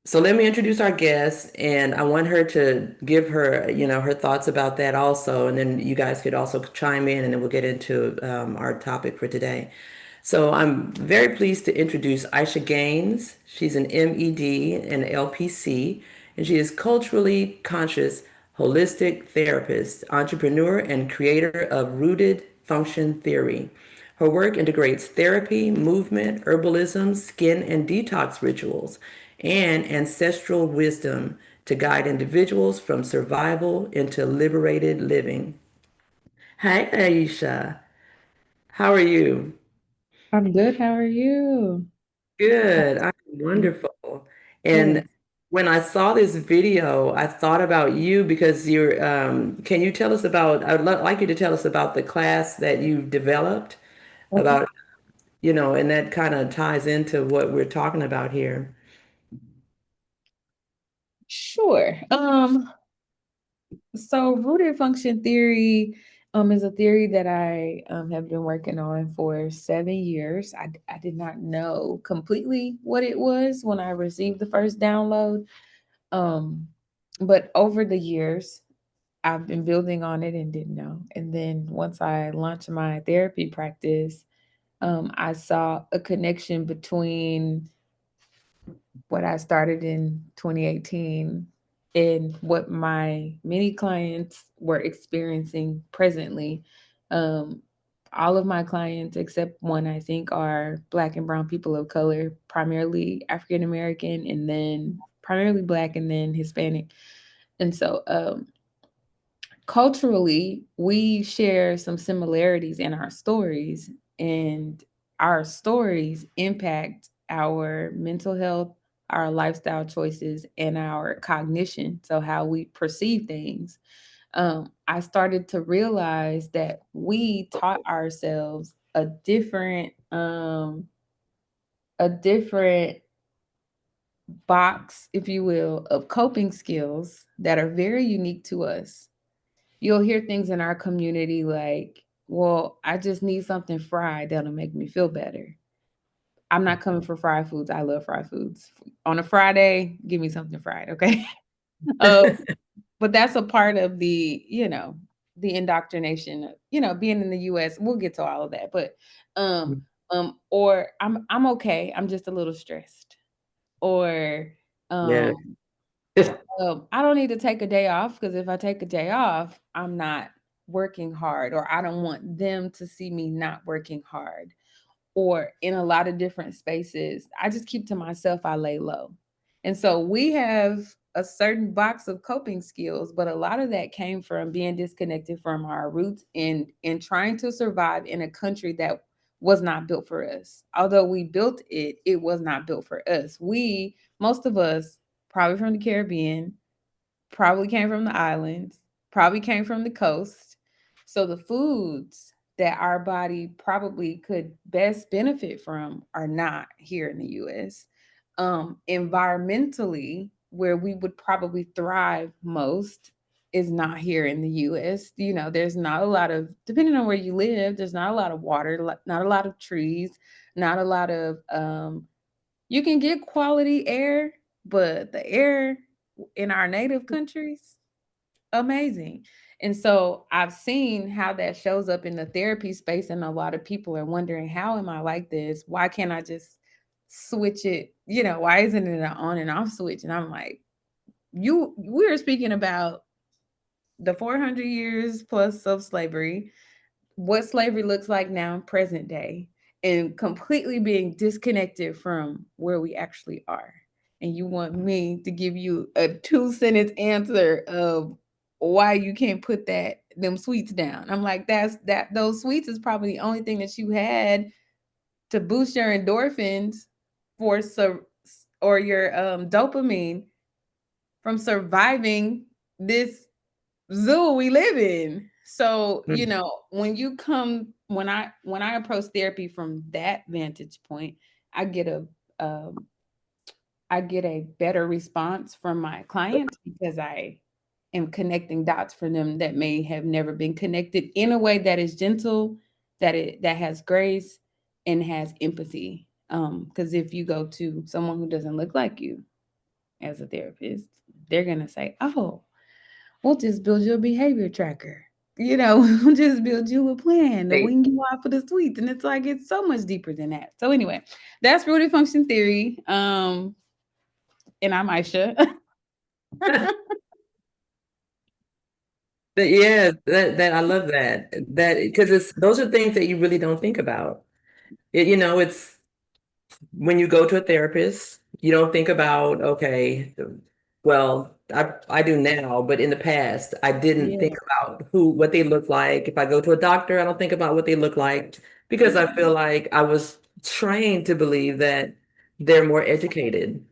So let me introduce our guest, and I want her to give her, her thoughts about that also, and then you guys could also chime in, and then we'll get into our topic for today. So I'm very pleased to introduce Aisha Gaines. She's an MED and LPC, and she is culturally conscious, holistic therapist, entrepreneur, and creator of Rooted Function Theory. Her work integrates therapy, movement, herbalism, skin and detox rituals, and ancestral wisdom to guide individuals from survival into liberated living. Hi, Aisha. How are you? I'm good. How are you? Good. I'm wonderful. And Good. when I saw this video, I thought about you because can you tell us about, like you to tell us about the class that you developed Okay. about, and that kind of ties into what we're talking about here. Sure. So rooted function theory is a theory that I have been working on for 7 years. I did not know completely what it was when I received the first download. Um, but over the years, I've been building on it and didn't know. And then once I launched my therapy practice, I saw a connection between what I started in 2018 and what my many clients were experiencing presently. Um, all of my clients, except one, I think, are Black and Brown people of color, primarily African American, and then primarily Black, and then Hispanic. And so, culturally, we share some similarities in our stories, and our stories impact our mental health, our lifestyle choices, and our cognition. So, how we perceive things. I started to realize that we taught ourselves a different box, if you will, of coping skills that are very unique to us. You'll hear things in our community like, well, I just need something fried that'll make me feel better. I'm not coming for fried foods. I love fried foods. On a Friday, give me something fried, okay? uh, but that's a part of the indoctrination, being in the US. We'll get to all of that. But or I'm okay. I'm just a little stressed. Or Yeah. um I don't need to take a day off because if I take a day off, I'm not working hard, or I don't want them to see me not working hard. Or in a lot of different spaces, I just keep to myself, I lay low. And so we have a certain box of coping skills, but a lot of that came from being disconnected from our roots and trying to survive in a country that was not built for us. Although we built it, it was not built for us. Most of us, probably from the Caribbean, probably came from the islands, probably came from the coast. So the foods that our body probably could best benefit from are not here in the US. Environmentally, where we would probably thrive most is not here in the US. There's not a lot of, depending on where you live, there's not a lot of water, not a lot of trees, not a lot of, you can get quality air, but the air in our native countries, amazing. And so I've seen how that shows up in the therapy space, and a lot of people are wondering, how am I like this? Why can't I just switch it? Why isn't it an on and off switch? And I'm like, we are speaking about the 400 years plus of slavery, what slavery looks like now, present day, and completely being disconnected from where we actually are. And you want me to give you a 2 sentence answer of why you can't put them sweets down. I'm like, those sweets is probably the only thing that you had to boost your endorphins for or your dopamine from surviving this zoo we live in. So, when I approach therapy from that vantage point, I get a um, I get a better response from my client because I am connecting dots for them that may have never been connected in a way that is gentle, that has grace and has empathy. Because if you go to someone who doesn't look like you, as a therapist. They're going to say, oh, we'll just build you a behavior tracker. We'll just build you a plan to Right. wing you out for the sweets. And it's like, it's so much deeper than that. So anyway, that's rooted function theory. And I'm Aisha. But yeah, that I love that because it's those are things that you really don't think about. It's when you go to a therapist, you don't think about, okay, well, I do now, but in the past, I didn't think Yeah. about what they look like. If I go to a doctor, I don't think about what they look like because I feel like I was trained to believe that they're more educated,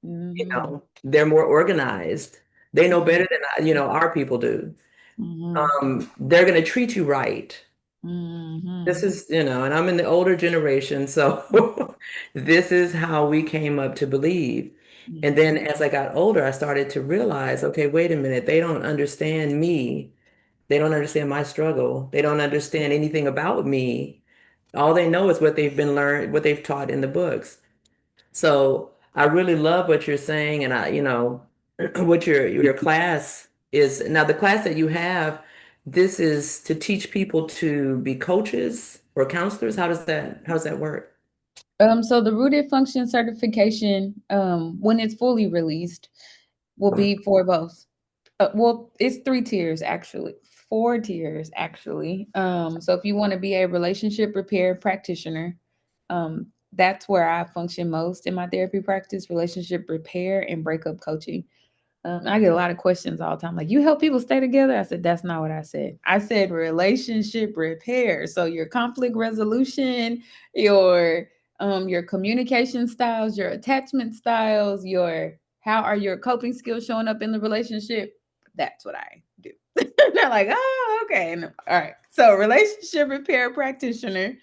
Mm-hmm. they're more organized. They know Mm-hmm. better than our people do. Mm-hmm. They're going to treat you right. This Mm-hmm. is, and I'm in the older generation, so this is how we came up to believe. And then Mm-hmm. as I got older, I started to realize, okay, wait a minute, they don't understand me. They don't understand my struggle. They don't understand anything about me. All they know is what they've taught in the books. So I really love what you're saying, and what your class is. Now, the class that you have, this is to teach people to be coaches or counselors. How does that work? So the rooted function certification, when it's fully released, will be for both. Well, it's 3 tiers actually, 4 tiers actually. So if you want to be a relationship repair practitioner, that's where I function most in my therapy practice: relationship repair and breakup coaching. I get a lot of questions all the time, like, you help people stay together? I said, that's not what I said. I said relationship repair. So your conflict resolution, your communication styles, your attachment styles, your how are your coping skills showing up in the relationship? That's what I do. They're like, oh, okay. All right. So relationship repair practitioner,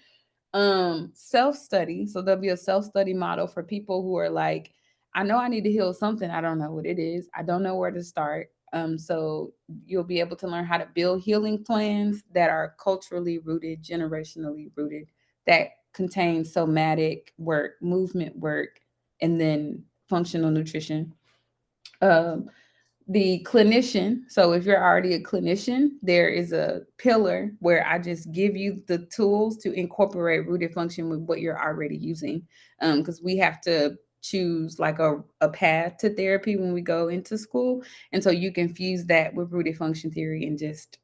self-study. So there'll be a self-study model for people who are like, I know I need to heal something, I don't know what it is, I don't know where to start. So you'll be able to learn how to build healing plans that are culturally rooted, generationally rooted, that contain somatic work, movement work, and then functional nutrition. um, the clinician. So if you're already a clinician, there is a pillar where I just give you the tools to incorporate rooted function with what you're already using. Because we have to choose like a path to therapy when we go into school. And so you can fuse that with rooted function theory and just,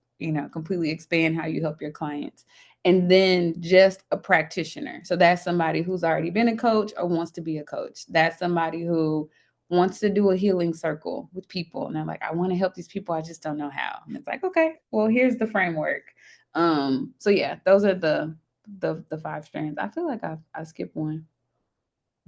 completely expand how you help your clients. And then just a practitioner. So that's somebody who's already been a coach or wants to be a coach. That's somebody who wants to do a healing circle with people, and they're like, I want to help these people, I just don't know how. And it's like, okay, well, here's the framework. So yeah, those are the 5 strands. I feel like I skipped one,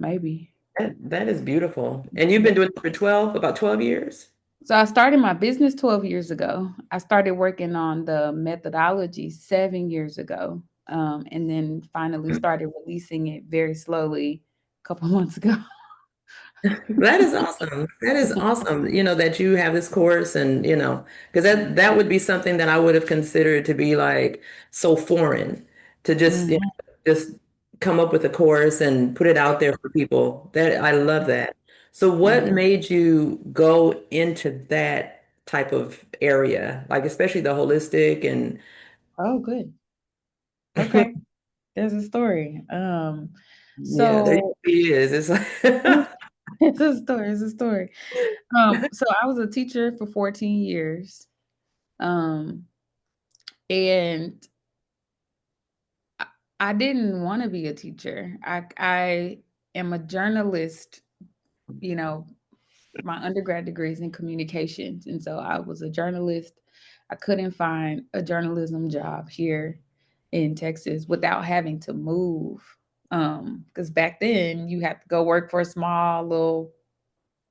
maybe. That is beautiful. And you've been doing it for about 12 years? So I started my business 12 years ago. I started working on the methodology 7 years ago, and then finally started releasing it very slowly a couple months ago. That is awesome. That is awesome, that you have this course and, because that would be something that I would have considered to be like so foreign to just, Mhm, just come up with a course and put it out there for people. That I love that. So what mhm. made you go into that type of area, like especially the holistic and Oh, good. Okay. There's a story. yeah, there So really is. It's like it's a story. It's a story. So I was a teacher for 14 years. Um, and I, I didn't want to be a teacher. I am a journalist, you know, my undergrad degree is in communications. And so I was a journalist. I couldn't find a journalism job here in Texas without having to move. Because back then you had to go work for a small little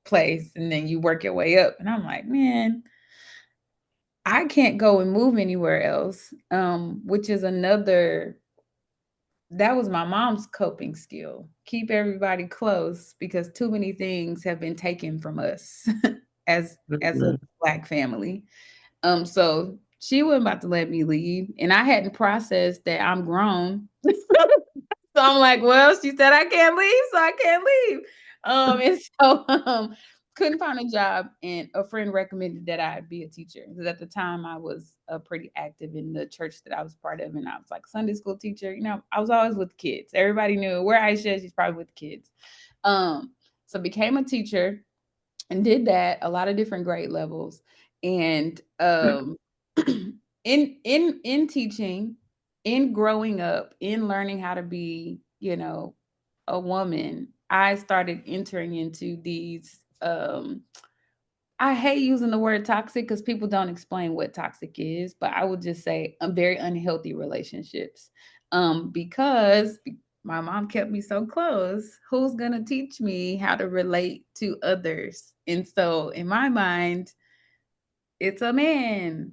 place and then you work your way up. And I'm like, man, I can't go and move anywhere else. Which is another, that was my mom's coping skill. Keep everybody close because too many things have been taken from us as a Mhm. Black family. So she wasn't about to let me leave, and I hadn't processed that I'm grown. So I'm like, well, she said I can't leave, so I can't leave. And so couldn't find a job, and a friend recommended that I be a teacher. Because at the time I was pretty active in the church that I was part of, and I was like Sunday school teacher. I was always with kids. Everybody knew where Aisha, she's probably with kids. So became a teacher and did that a lot of different grade levels. And in teaching, in growing up, in learning how to be, a woman, I started entering into these I hate using the word toxic because people don't explain what toxic is, but I would just say very unhealthy relationships. Because my mom kept me so close, who's gonna teach me how to relate to others? And so in my mind, it's a man.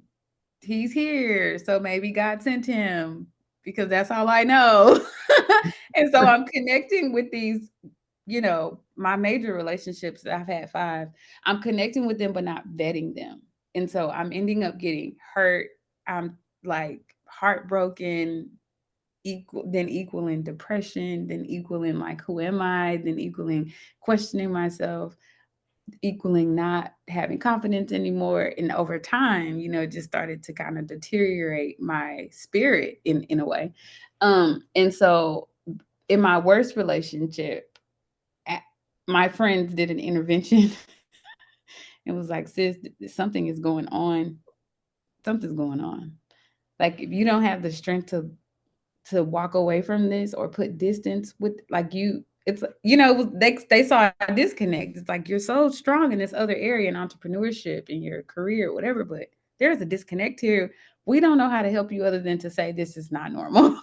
He's here. So maybe God sent him because that's all I know. And so I'm connecting with these, my major relationships that I've had 5. I'm connecting with them, but not vetting them. And so I'm ending up getting hurt. I'm like heartbroken, then equaling depression, then equaling like, who am I? Then equaling questioning myself, equaling not having confidence anymore. And over time, it just started to kind of deteriorate my spirit in a way. And so in my worst relationship, my friends did an intervention and was like, sis, something is going on. Something's going on. Like, if you don't have the strength to walk away from this or put distance with, like, it's, they saw a disconnect. It's like, you're so strong in this other area in entrepreneurship, in your career, whatever, but there's a disconnect here. We don't know how to help you other than to say this is not normal.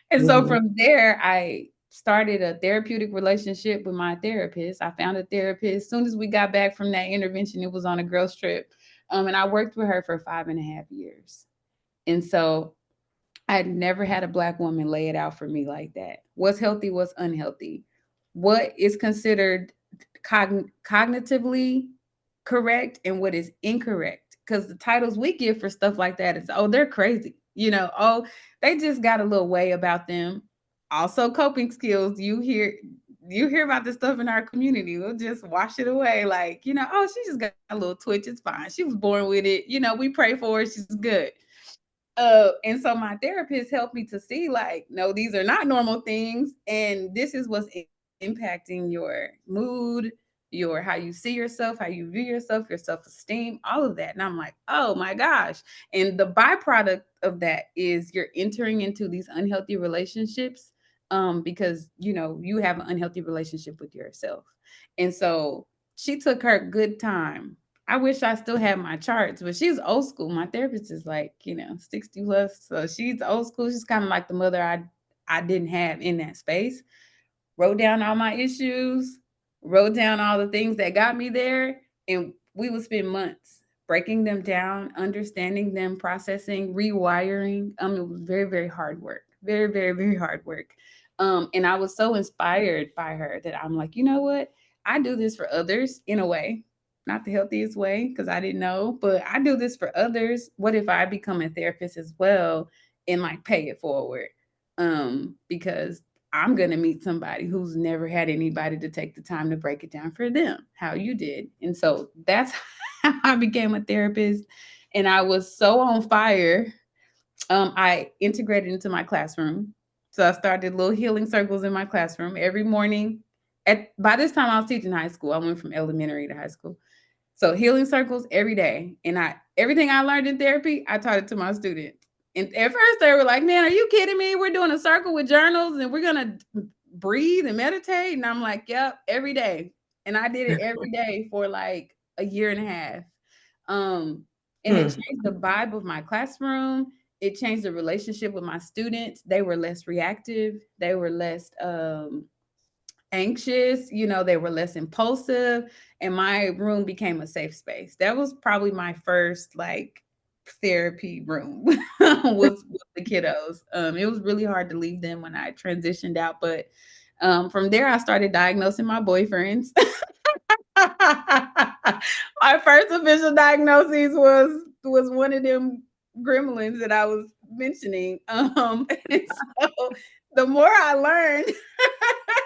And so Mhm. from there, I started a therapeutic relationship with my therapist. I found a therapist. As soon as we got back from that intervention, it was on a girls' trip. And I worked with her for 5.5 years. And so I had never had a Black woman lay it out for me like that. What's healthy, what's unhealthy, what is considered cognitively correct and what is incorrect. Because the titles we give for stuff like that is, oh, they're crazy. Oh, they just got a little way about them. Also, coping skills. You hear about this stuff in our community. We'll just wash it away. Like, oh, she just got a little twitch. It's fine. She was born with it. We pray for her. She's good. And so my therapist helped me to see, like, no, these are not normal things. And this is what's impacting your mood, your how you see yourself, how you view yourself, your self-esteem, all of that. And I'm like, oh my gosh. And the byproduct of that is you're entering into these unhealthy relationships because you have an unhealthy relationship with yourself. And so she took her good time. I wish I still had my charts, but she's old school. My therapist is like, 60 plus. So she's old school. She's kind of like the mother I didn't have in that space. Wrote down all my issues, wrote down all the things that got me there. And we would spend months breaking them down, understanding them, processing, rewiring. It was very, very hard work. Very, very, very hard work. And I was so inspired by her that I'm like, you know what? I do this for others in a way, not the healthiest way because I didn't know, but I do this for others. What if I become a therapist as well and like pay it forward? Because I'm going to meet somebody who's never had anybody to take the time to break it down for them, how you did. And so that's how I became a therapist. And I was so on fire. I integrated into my classroom. So I started little healing circles in my classroom every morning. By this time, I was teaching high school. I went from elementary to high school. So healing circles every day. And everything I learned in therapy, I taught it to my students. And at first they were like, man, are you kidding me? We're doing a circle with journals and we're going to breathe and meditate. And I'm like, yep, every day. And I did it every day for like a year and a half. And it changed the vibe of my classroom. It changed the relationship with my students. They were less reactive. They were less anxious, they were less impulsive, and my room became a safe space. That was probably my first like therapy room with the kiddos. It was really hard to leave them when I transitioned out, but from there I started diagnosing my boyfriends. My first official diagnosis was one of them gremlins that I was mentioning. And so the more I learned,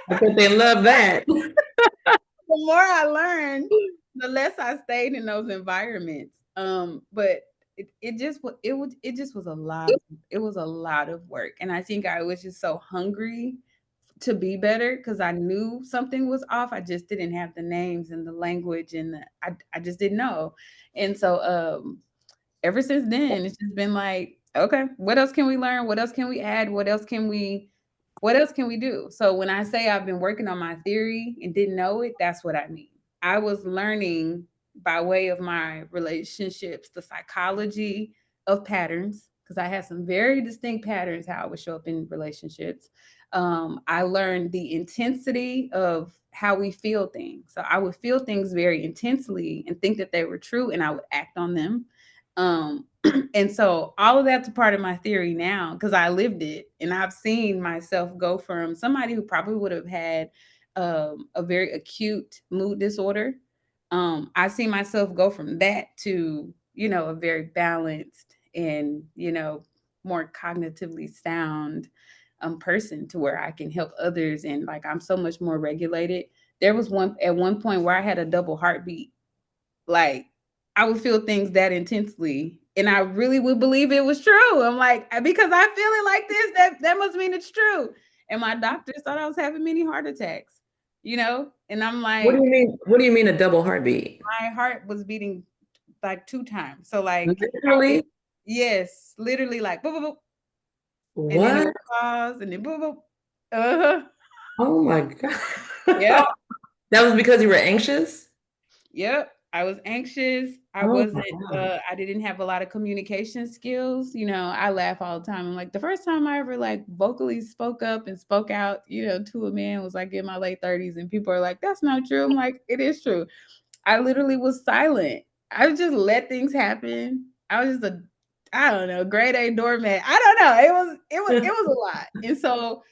I bet they love that. the more I learned, the less I stayed in those environments. But it just was a lot. It was a lot of work, and I think I was just so hungry to be better because I knew something was off. I just didn't have the names and the language, and I just didn't know. And so ever since then, it's just been like, okay, what else can we learn? What else can we add? What else can we do? So when I say I've been working on my theory and didn't know it, that's what I mean. I was learning by way of my relationships, the psychology of patterns, because I had some very distinct patterns how I would show up in relationships. I learned the intensity of how we feel things. So I would feel things very intensely and think that they were true, and I would act on them. Um, and so all of that's a part of my theory now because I lived it and I've seen myself go from somebody who probably would have had a very acute mood disorder. I see myself go from that to, a very balanced and, more cognitively sound person to where I can help others. And like, I'm so much more regulated. There was at one point where I had a double heartbeat. Like, I would feel things that intensely, and I really would believe it was true. I'm like, because I feel it like this, that must mean it's true. And my doctors thought I was having many heart attacks, and I'm What do you like, mean? What do you mean a double heartbeat? my heart was beating like two times. So like, Literally? yes, literally like boop, boop, boop, and then it What? would pause, and then boop, boop. Uh-huh. Oh my God. Yep. That was because you were anxious? Yep, I was anxious. I Oh wasn't my God. I didn't have a lot of communication skills. I laugh all the time. I'm like the first time I ever like vocally spoke up and spoke out, to a man was like in my late 30s and people are like, that's not true. I'm like, it is true. I literally was silent. I would just let things happen. I was just I don't know, grade A doormat. I don't know. It was a lot. And so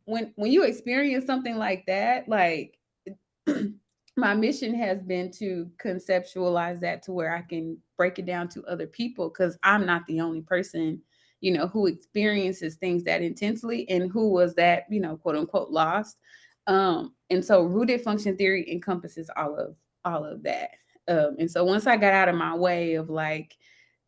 when you experience something like that, like my mission has been to conceptualize that to where I can break it down to other people because I'm not the only person, who experiences things that intensely and who was that, quote unquote lost. And so rooted function theory encompasses all of that. And so once I got out of my way of like,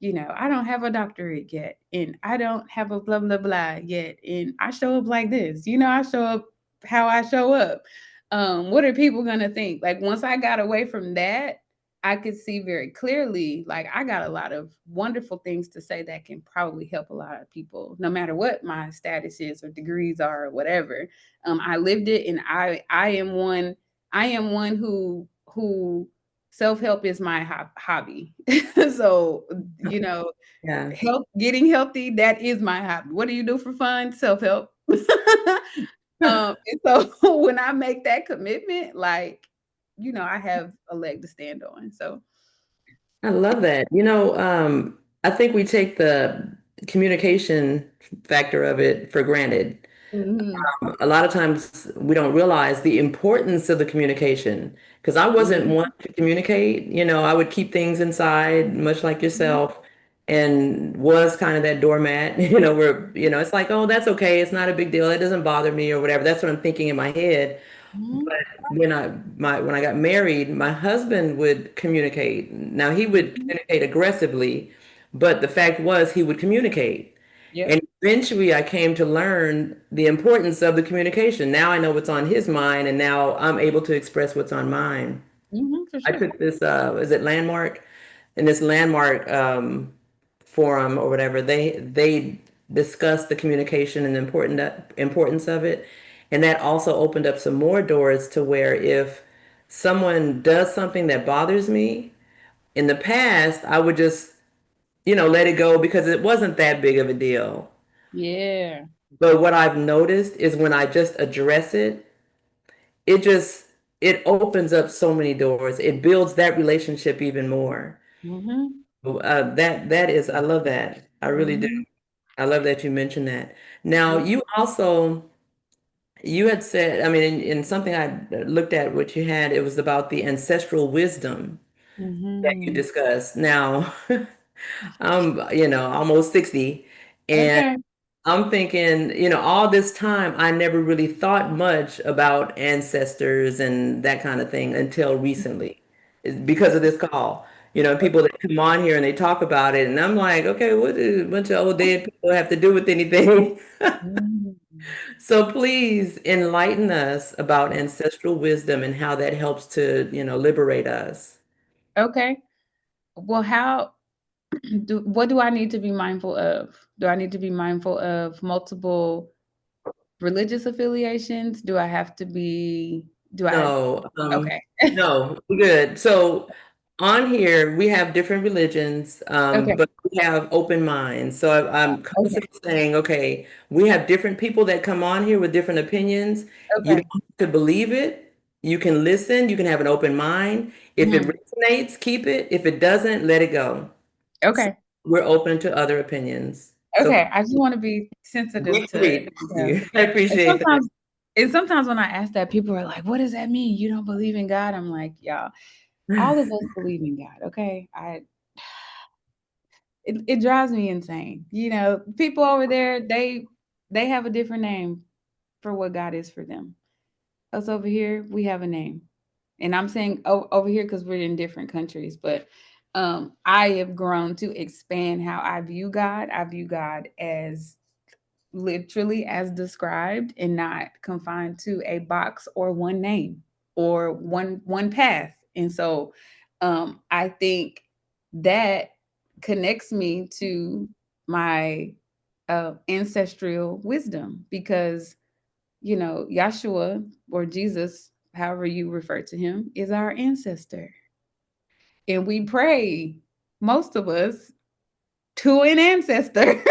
I don't have a doctorate yet, and I don't have a blah blah blah yet, and I show up like this, I show up how I show up. What are people gonna think? Like once I got away from that, I could see very clearly, like I got a lot of wonderful things to say that can probably help a lot of people, no matter what my status is or degrees are or whatever. I lived it, and I am one who self-help is my hobby. So, Yeah. getting healthy, that is my hobby. What do you do for fun? Self-help. And so when I make that commitment, like, I have a leg to stand on. So, I love that. I think we take the communication factor of it for granted. mhm, A lot of times we don't realize the importance of the communication because I wasn't mhm, one to communicate. I would keep things inside, much like mhm, yourself, and was kind of that doormat, where, it's like, oh, that's okay. It's not a big deal. It doesn't bother me or whatever. That's what I'm thinking in my head. mhm, When I got married, my husband would communicate. Now he would mhm. communicate aggressively, but the fact was he would communicate. Yep. And eventually I came to learn the importance of the communication. Now I know what's on his mind, and now I'm able to express what's on mine. For I sure. took this, is it Landmark? In this Landmark forum or whatever, they discussed the communication and the importance of it. And that also opened up some more doors to where if someone does something that bothers me, in the past, I would just, let it go because it wasn't that big of a deal. Yeah. But what I've noticed is when I just address it, it just it opens up so many doors. It builds that relationship even more. Mhm, That is, I love that. I really do. mhm, I love that you mentioned that. Now, mhm, you had said, I mean, in something I looked at what you had, it was about the ancestral wisdom that you mhm. discussed. Now, I'm, almost 60, and Okay. I'm thinking, all this time, I never really thought much about ancestors and that kind of thing until recently, because of this call. People that come on here and they talk about it, and I'm like, okay, what do a bunch of old dead people have to do with anything? Mm. So please enlighten us about ancestral wisdom and how that helps to, liberate us. Okay. Well, how what do I need to be mindful of? Do I need to be mindful of multiple religious affiliations? Do I have to be do I No, okay. no, we're good. So on here, we have different religions, Okay. but we have open minds. So I'm Okay. constantly saying, okay, we have different people that come on here with different opinions. You don't Okay. have to believe it. You can listen. You can have an open mind. If it Mhm. resonates, keep it. If it doesn't, let it go. So Okay. we're open to other opinions. So Okay. I just want to be sensitive we to agree. Thank yeah. you. I And appreciate that. sometimes when I ask that, people are like, "What does that mean? You don't believe in God?" I'm like, "Y'all, all of us believe in God, okay?" It drives me insane. People over there, they have a different name for what God is for them. Us over here, we have a name. And I'm saying over here because we're in different countries, but I have grown to expand how I view God. I view God as literally as described and not confined to a box or one name or one path. And so I think that connects me to my ancestral wisdom because Yahshua or Jesus, however you refer to him, is our ancestor. And we pray, most of us, to an ancestor.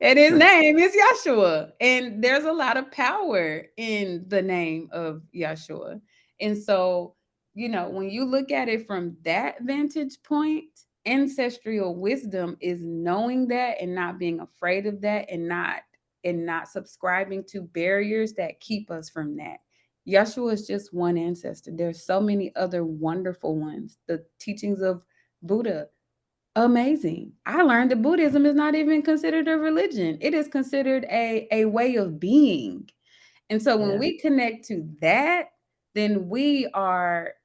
And his name is Yahshua. And there's a lot of power in the name of Yahshua. And so, when you look at it from that vantage point, ancestral wisdom is knowing that and not being afraid of that and not subscribing to barriers that keep us from that. Yahshua is just one ancestor. There's so many other wonderful ones. The teachings of Buddha, amazing. I learned that Buddhism is not even considered a religion. It is considered a way of being. And so when Yeah. we connect to that, then we are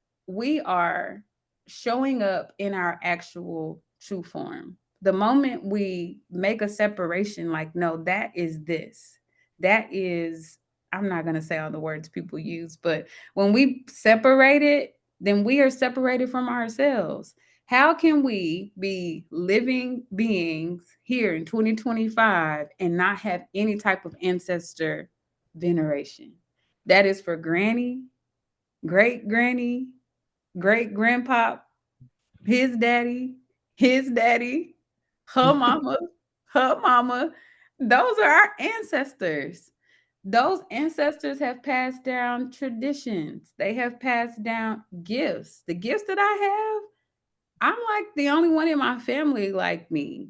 showing up in our actual true form. The moment we make a separation, like, no, that is this. That is, I'm not going to say all the words people use, but when we separate it, then we are separated from ourselves. How can we be living beings here in 2025 and not have any type of ancestor veneration? That is for granny, great granny, great grandpa, his daddy, her mama, her mama. Those are our ancestors. Those ancestors have passed down traditions. They have passed down gifts. The gifts that I have, I'm like the only one in my family like me,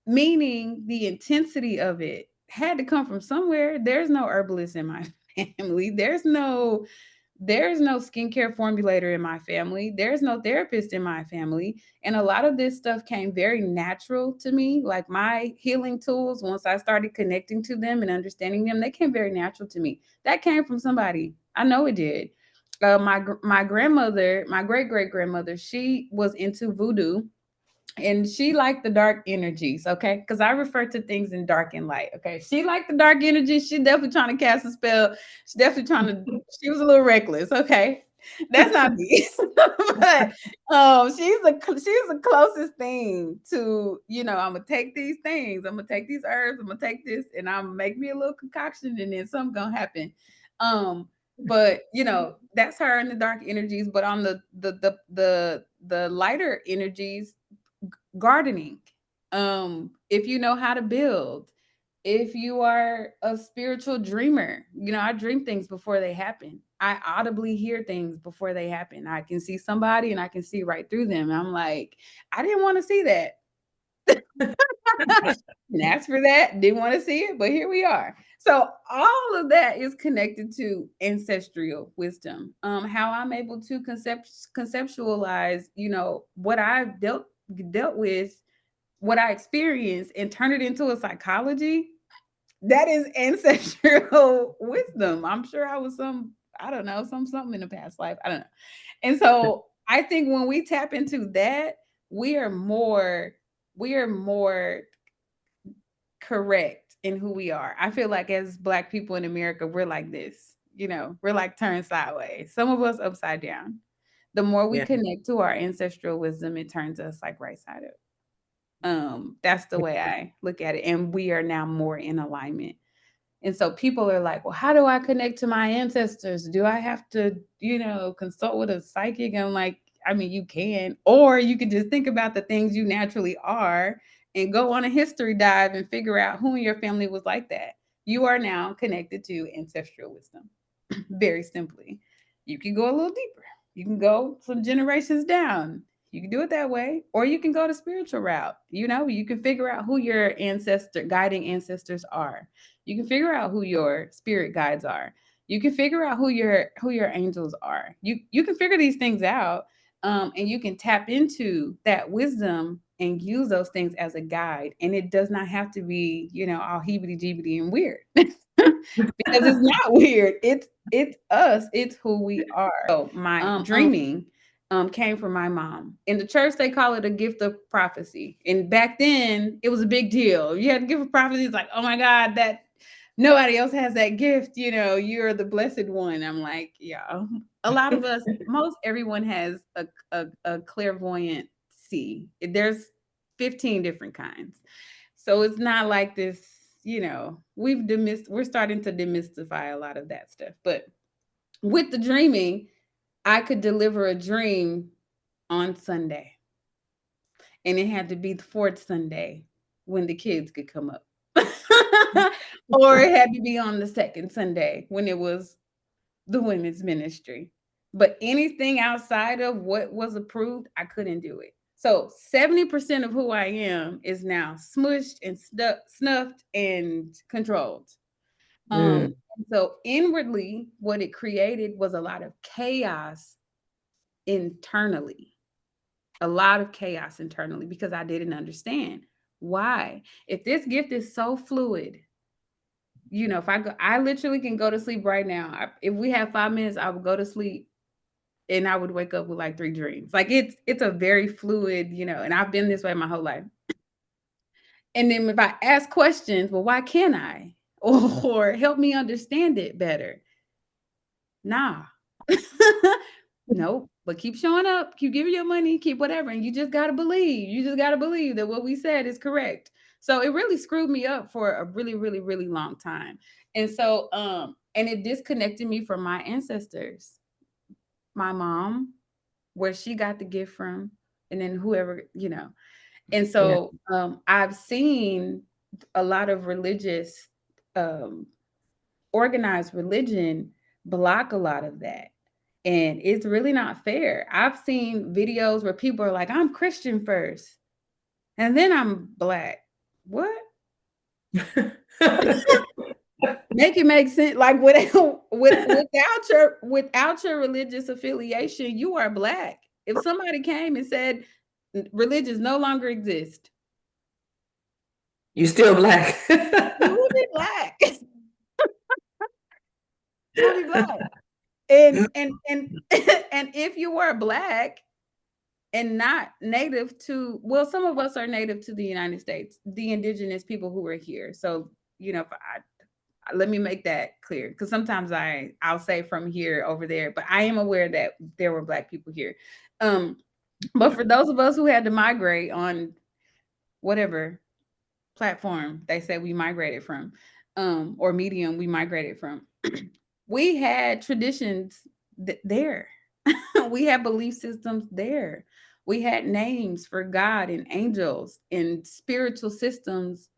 meaning the intensity of it had to come from somewhere. There's no herbalist in my family. There's no skincare formulator in my family. There's no therapist in my family. And a lot of this stuff came very natural to me. Like my healing tools, once I started connecting to them and understanding them, they came very natural to me. That came from somebody. I know it did. My grandmother, my great great grandmother, she was into voodoo and she liked the dark energies, okay? Because I refer to things in dark and light, okay? She liked the dark energy. She definitely trying to cast a spell. She definitely trying to. She was a little reckless, okay? That's not me, but she's the closest thing to I'm gonna take these things, I'm gonna take these herbs, I'm gonna take this, and I'm gonna make me a little concoction, and then something gonna happen. But that's her and the dark energies. But on the lighter energies, gardening, if you know how to build, if you are a spiritual dreamer, I dream things before they happen. I audibly hear things before they happen. I can see somebody and I can see right through them. I'm like, I didn't want to see that. And asked for that, didn't want to see it, but here we are. So all of that is connected to ancestral wisdom. How I'm able to conceptualize, what I've dealt with, what I experienced, and turn it into a psychology. that is ancestral wisdom. I'm sure I was I don't know, something in the past life. I don't know. And so I think when we tap into that, we are more, we are more correct in who we are. I feel like as Black people in America, we're like this, we're like turned sideways. Some of us upside down. The more we Yeah. connect to our ancestral wisdom, it turns us like right side up. That's the way I look at it. And we are now more in alignment. And so people are like, well, how do I connect to my ancestors? Do I have to, consult with a psychic? And I'm like, I mean, you can, or you could just think about the things you naturally are and go on a history dive and figure out who in your family was like that. You are now connected to ancestral wisdom. Very simply. You can go a little deeper. You can go some generations down. You can do it that way, or you can go the spiritual route. You can figure out who your guiding ancestors are. You can figure out who your spirit guides are. You can figure out who your angels are. You can figure these things out, and you can tap into that wisdom and use those things as a guide. And it does not have to be, all heebity jeebity and weird. Because it's not weird. It's us. It's who we are. So my dreaming came from my mom. In the church, they call it a gift of prophecy. And back then, it was a big deal. You had to give a prophecy. It's like, oh my God, that nobody else has that gift. You're the blessed one. I'm like, yeah. A lot of us, most everyone has a clairvoyant see. There's 15 different kinds. So it's not like this, we're starting to demystify a lot of that stuff. But with the dreaming, I could deliver a dream on Sunday. And it had to be the fourth Sunday when the kids could come up. Or it had to be on the second Sunday when it was the women's ministry. But anything outside of what was approved, I couldn't do it. So 70% of who I am is now smushed and snuffed and controlled. So inwardly, what it created was a lot of chaos internally. A lot of chaos internally because I didn't understand why. If this gift is so fluid, if I literally can go to sleep right now. If we have 5 minutes, I would go to sleep and I would wake up with like 3 dreams. Like it's a very fluid, and I've been this way my whole life. And then if I ask questions, well, why can't I? Or help me understand it better. Nah. Nope. But keep showing up, keep giving your money, keep whatever. And you just got to believe. You just got to believe that what we said is correct. So it really screwed me up for a really, really, really long time. And so, and it disconnected me from my ancestors, my mom, where she got the gift from, and then whoever, And so I've seen a lot of religious, organized religion block a lot of that. And it's really not fair. I've seen videos where people are like, I'm Christian first, and then I'm Black. What? Make it make sense. Like without your religious affiliation, you are Black. If somebody came and said religions no longer exist, you still Black. you will be Black. You'll be Black. And if you were Black and not native to, well, some of us are native to the United States, the indigenous people who are here. So, let me make that clear, because sometimes I'll say from here over there, but I am aware that there were Black people here. But for those of us who had to migrate on whatever platform they say we migrated from, or medium we migrated from, we had traditions there. We had belief systems there. We had names for God and angels and spiritual systems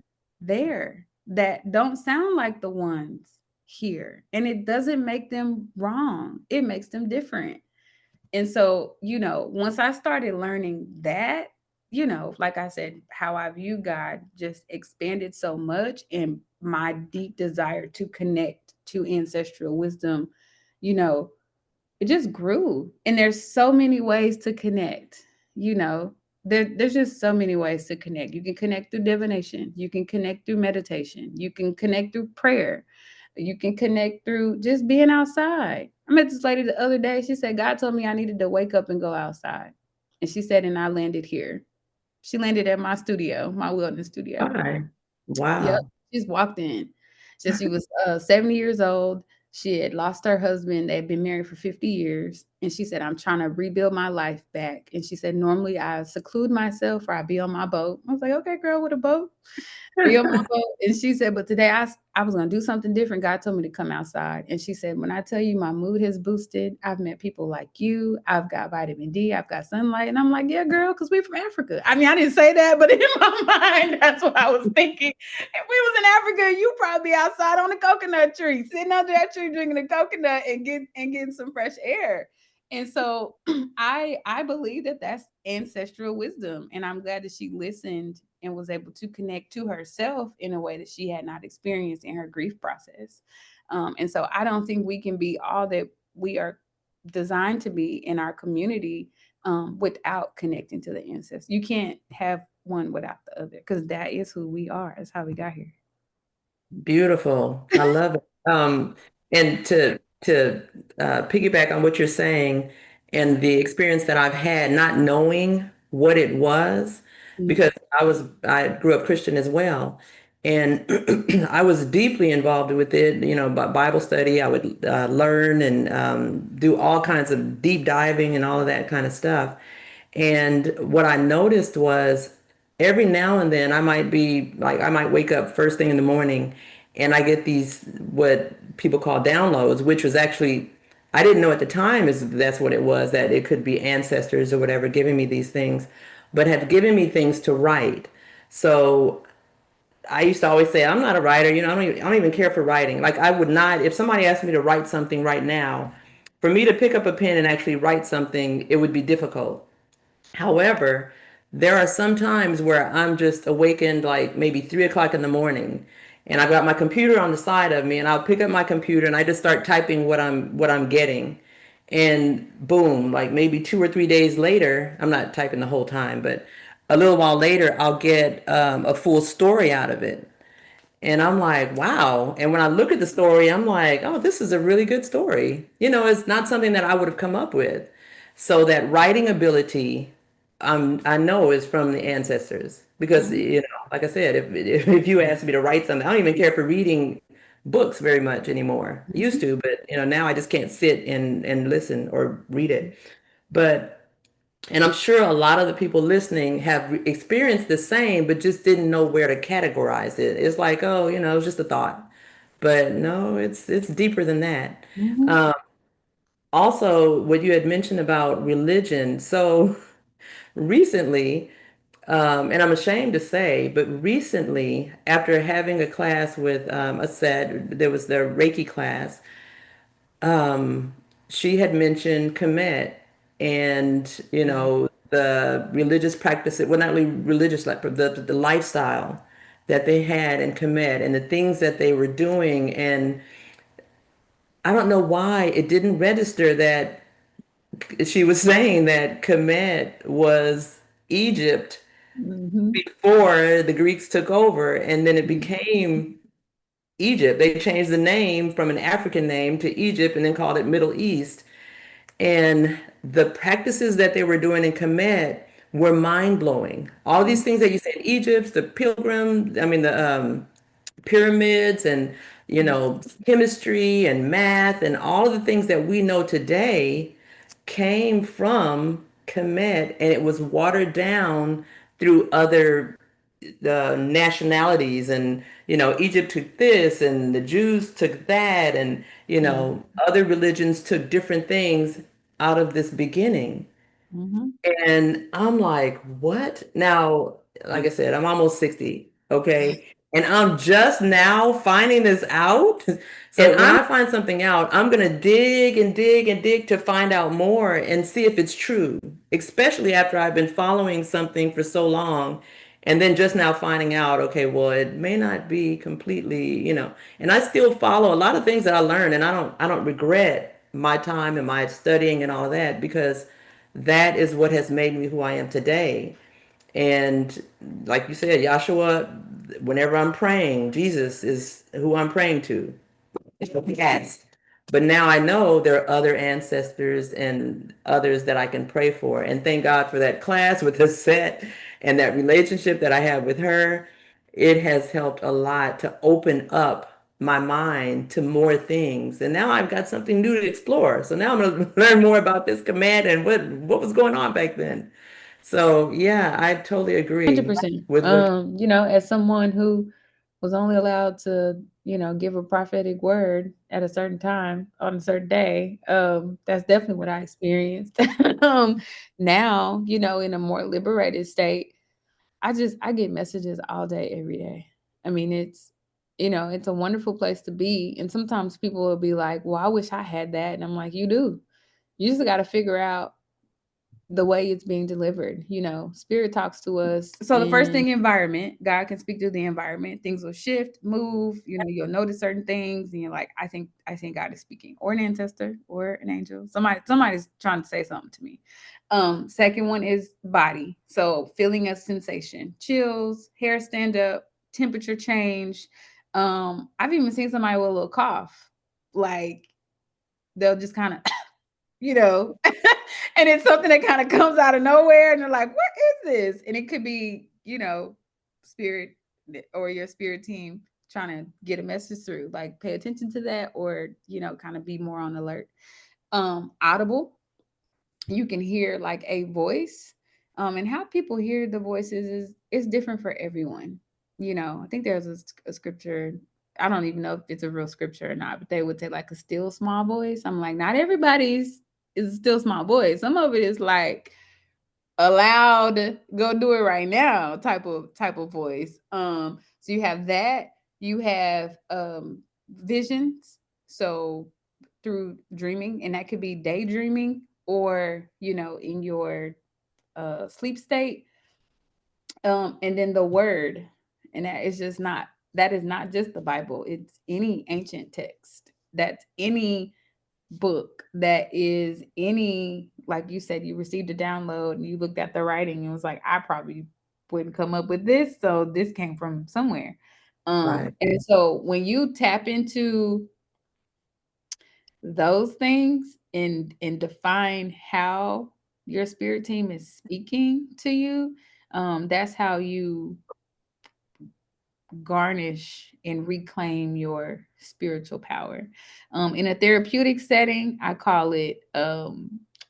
there that don't sound like the ones here. And it doesn't make them wrong, it makes them different. And so, once I started learning that, like I said, how I view God just expanded so much, and my deep desire to connect to ancestral wisdom, it just grew. And there's so many ways to connect, there's just so many ways to connect. You can connect through divination, you can connect through meditation, you can connect through prayer, you can connect through just being outside. I met this lady the other day. She said, God told me I needed to wake up and go outside. And she said, and I landed here. She landed at my studio, my wellness studio. Hi. Yep, Wow. she's walked in. Since she was 70 years old, she had lost her husband. They had been married for 50 years. And she said, I'm trying to rebuild my life back. And she said, normally I seclude myself or I be on my boat. I was like, okay, girl, with a boat. Be on my boat. And she said, but today I was going to do something different. God told me to come outside. And she said, when I tell you my mood has boosted, I've met people like you. I've got vitamin D. I've got sunlight. And I'm like, yeah, girl, because we're from Africa. I mean, I didn't say that, but in my mind, that's what I was thinking. If we was in Africa, you probably be outside on a coconut tree, sitting under that tree, drinking a coconut and getting some fresh air. And so I believe that that's ancestral wisdom, and I'm glad that she listened and was able to connect to herself in a way that she had not experienced in her grief process. And so I don't think we can be all that we are designed to be in our community without connecting to the ancestors. You can't have one without the other because that is who we are. That's how we got here. Beautiful. I love it. And to piggyback on what you're saying and the experience that I've had, not knowing what it was, because I grew up Christian as well, and I was deeply involved with it. Bible study. I would learn and do all kinds of deep diving and all of that kind of stuff. And what I noticed was every now and then I might wake up first thing in the morning and I get these what people call downloads, which was actually, I didn't know at the time is that's what it was, that it could be ancestors or whatever giving me these things, but have given me things to write. So I used to always say, I'm not a writer, I don't even care for writing. Like I would not, if somebody asked me to write something right now, for me to pick up a pen and actually write something, it would be difficult. However, there are some times where I'm just awakened like maybe 3 o'clock in the morning and I've got my computer on the side of me and I'll pick up my computer and I just start typing what I'm getting. And boom, like maybe 2 or 3 days later, I'm not typing the whole time, but a little while later, I'll get a full story out of it. And I'm like, wow. And when I look at the story, I'm like, oh, this is a really good story. It's not something that I would have come up with. So that writing ability, I know is from the ancestors because, Mhm. like I said, if you ask me to write something, I don't even care for reading books very much anymore. I used Mhm. to, but now I just can't sit and listen or read it. But and I'm sure a lot of the people listening have experienced the same, but just didn't know where to categorize it. It's like, oh, it was just a thought. But no, it's deeper than that. Mhm. Also, what you had mentioned about religion. So recently, and I'm ashamed to say, but recently, after having a class with a set, there was the Reiki class, she had mentioned Kemet and, the religious practices, well, not really religious, like the lifestyle that they had in Kemet and the things that they were doing. And I don't know why it didn't register that she was saying that Kemet was Egypt Mhm. before the Greeks took over, and then it Mhm. became Egypt. They changed the name from an African name to Egypt and then called it Middle East. And the practices that they were doing in Kemet were mind blowing. All these things that you said, Egypt, the pilgrim, I mean, the pyramids and, chemistry and math and all of the things that we know today came from Kemet and it was watered down through other nationalities and Egypt took this and the Jews took that and Mhm. other religions took different things out of this beginning. Mhm. And I'm like, what? Now, like I said, I'm almost 60, okay? And I'm just now finding this out. And So when I'm I find something out, I'm gonna dig and dig and dig to find out more and see if it's true, especially after I've been following something for so long. And then just now finding out, okay, well, it may not be completely, and I still follow a lot of things that I learned, and I don't regret my time and my studying and all that because that is what has made me who I am today. And like you said, Yahshua, whenever I'm praying, Jesus is who I'm praying to. Yes. But now I know there are other ancestors and others that I can pray for. And thank God for that class with the set and that relationship that I have with her. It has helped a lot to open up my mind to more things. And now I've got something new to explore. So now I'm going to learn more about this command and what was going on back then. So yeah, I totally agree 100%. with what. As someone who was only allowed to, give a prophetic word at a certain time on a certain day, that's definitely what I experienced. um, Now, in a more liberated state, I get messages all day, every day. I mean, it's a wonderful place to be. And sometimes people will be like, well, I wish I had that. And I'm like, you do. You just got to figure out the way it's being delivered. Spirit talks to us. So the first thing, environment. God can speak to the environment. Things will shift, move. You'll notice certain things, and you're like, I think God is speaking, or an ancestor, or an angel. Somebody's trying to say something to me. Second one is body. So feeling a sensation, chills, hair stand up, temperature change. I've even seen somebody with a little cough, like they'll just kind of, you know, and it's something that kind of comes out of nowhere, and they're like, what is this? And it could be, spirit, or your spirit team trying to get a message through. Like, pay attention to that, or kind of be more on alert. Audible, you can hear like a voice. And how people hear the voices is different for everyone. I think there's a scripture. I don't even know if it's a real scripture or not, but they would say like a still small voice. I'm like, not everybody's is a still small voice. Some of it is like a loud, go do it right now type of voice. So you have that. You have visions. So through dreaming, and that could be daydreaming, or in your sleep state. And then the word, and that is not just the Bible. It's any ancient text. That's any book. That is any, like you said, you received a download and you looked at the writing and was like, I probably wouldn't come up with this, so this came from somewhere. Right. And so when you tap into those things, and define how your spirit team is speaking to you, that's how you garnish and reclaim your spiritual power. In a therapeutic setting, I call it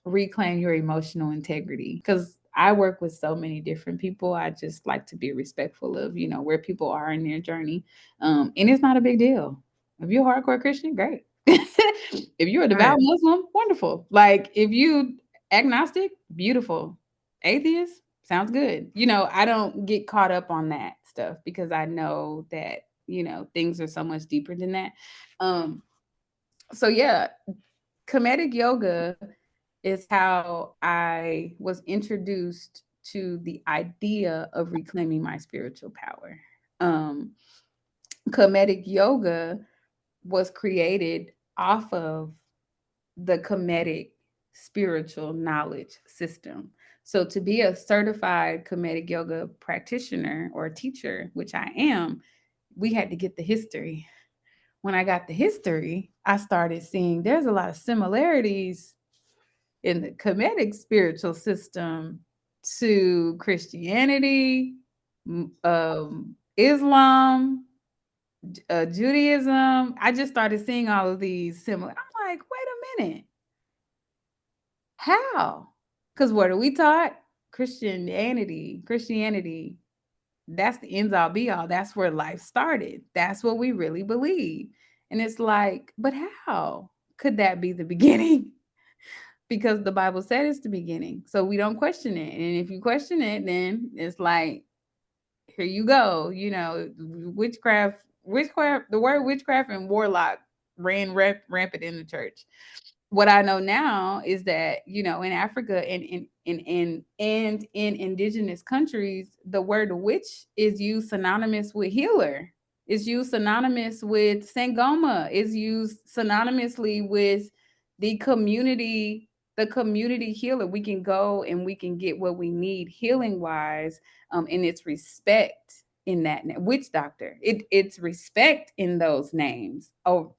reclaim your emotional integrity, because I work with so many different people. I just like to be respectful of where people are in their journey. And it's not a big deal. If you're a hardcore Christian, great. If you're a devout Right. Muslim, wonderful. Like, if you agnostic, beautiful. Atheist, sounds good. I don't get caught up on that stuff, because I know that, things are so much deeper than that. So yeah, Kemetic yoga is how I was introduced to the idea of reclaiming my spiritual power. Um, Kemetic yoga was created off of the Kemetic spiritual knowledge system. So to be a certified Kemetic yoga practitioner or teacher, which I am, we had to get the history. When I got the history, I started seeing there's a lot of similarities in the Kemetic spiritual system to Christianity, Islam, Judaism. I just started seeing all of these similar. I'm like, wait a minute, how? Because what are we taught? Christianity, that's the ends all be all. That's where life started. That's what we really believe. And it's like, but how could that be the beginning? Because the Bible said it's the beginning. So we don't question it. And if you question it, then it's like, here you go. Witchcraft, the word witchcraft and warlock ran rampant in the church. What I know now is that, in Africa, and in indigenous countries, the word witch is used synonymous with healer. It's used synonymous with Sangoma. It's used synonymously with the community the community healer. We can go and we can get what we need healing wise, and it's respect in that witch doctor. It's respect in those names. Oh,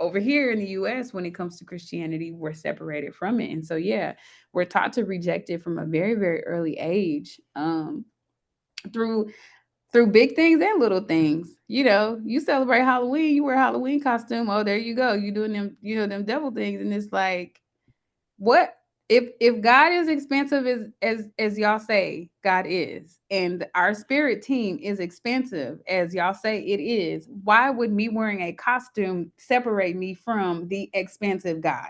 over here in the US, when it comes to Christianity, we're separated from it. And so, yeah, we're taught to reject it from a very, very early age, through big things and little things. You celebrate Halloween, you wear a Halloween costume. Oh, there you go. You doing them, them devil things. And it's like, what if God is expansive as y'all say God is, and our spirit team is expansive as y'all say it is, why would me wearing a costume separate me from the expansive God?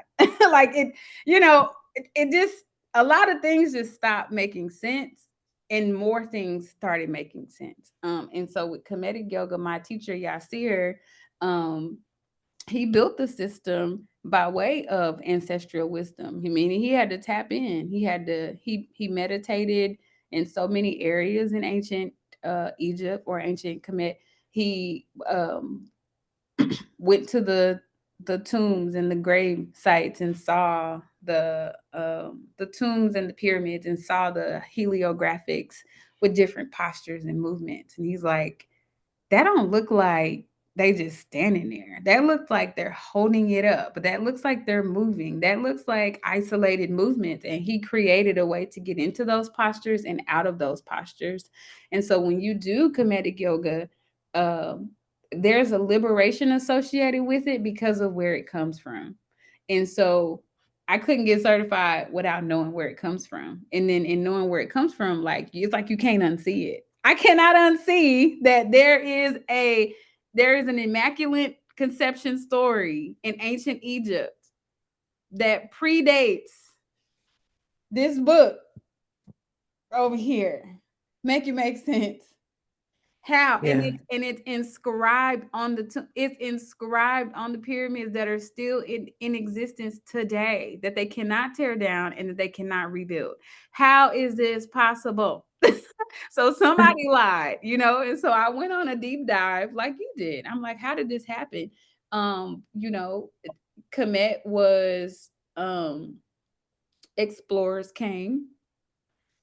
Like it just, a lot of things just stopped making sense, and more things started making sense. And so with Kemetic Yoga, my teacher Yasir, um he built the system by way of ancestral wisdom. I mean, he had to tap in. He meditated in so many areas in ancient Egypt or ancient Kemet. He went to the tombs and the grave sites and saw the tombs and the pyramids and saw the heliographics with different postures and movements. And he's like, that don't look like they just standing there. That looks like they're holding it up. But that looks like they're moving. That looks like isolated movements. And he created a way to get into those postures and out of those postures. And so when you do Kemetic yoga, um, there's a liberation associated with it because of where it comes from. And so I couldn't get certified without knowing where it comes from. And then in knowing where it comes from, like it's like you can't unsee it. I cannot unsee that there is an immaculate conception story in ancient Egypt that predates this book over here. Make it make sense. How? Yeah. And it's inscribed on it's inscribed on the pyramids that are still in existence today, that they cannot tear down and that they cannot rebuild. How is this possible? So somebody lied, and so I went on a deep dive like you did. I'm like, how did this happen? um you know Kemet was, explorers came,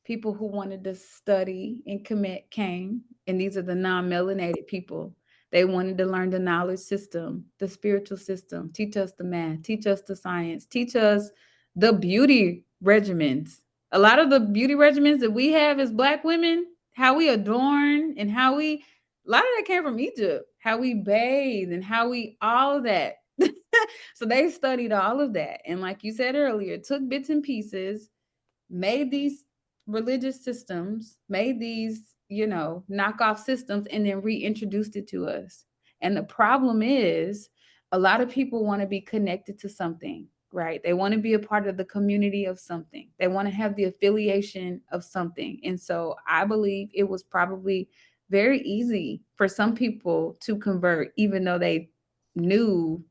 people who wanted to study and Kemet came, and these are the non-melanated people. They wanted to learn the knowledge system, the spiritual system, teach us the math, teach us the science, teach us the beauty regimens. A lot of the beauty regimens that we have as Black women, how we adorn and a lot of that came from Egypt, how we bathe and how we, all of that. So they studied all of that. And like you said earlier, took bits and pieces, made these religious systems, made these, knockoff systems, and then reintroduced it to us. And the problem is, a lot of people want to be connected to something, right? They want to be a part of the community of something. They want to have the affiliation of something. And so I believe it was probably very easy for some people to convert, even though they knew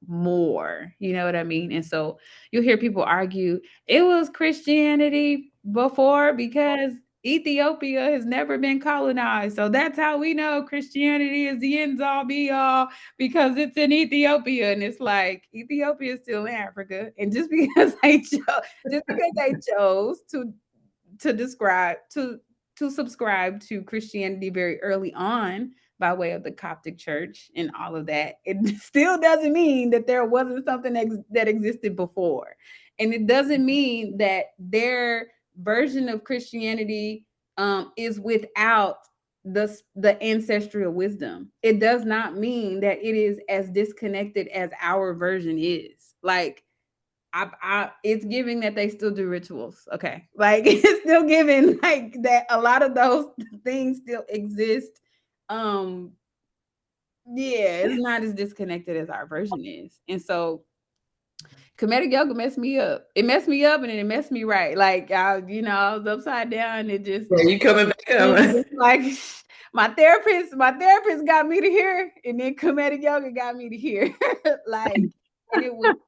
more. You know what I mean? And so you'll hear people argue it was Christianity before because Ethiopia has never been colonized. So that's how we know Christianity is the end all be all because it's in Ethiopia. And it's like Ethiopia is still in Africa. And just because they chose to describe to subscribe to Christianity very early on by way of the Coptic Church and all of that, it still doesn't mean that there wasn't something that existed before. And it doesn't mean that their version of Christianity is without the ancestral wisdom. It does not mean that it is as disconnected as our version is. Like, it's giving that they still do rituals. Okay. Like it's still giving like that a lot of those things still exist. Um, yeah, it's not as disconnected as our version is. And so Kemetic yoga messed me up. It messed me up and then it messed me right. Like I was upside down. It just Yeah, you coming back up. like my therapist got me to here, and then Kemetic yoga got me to here. Like, and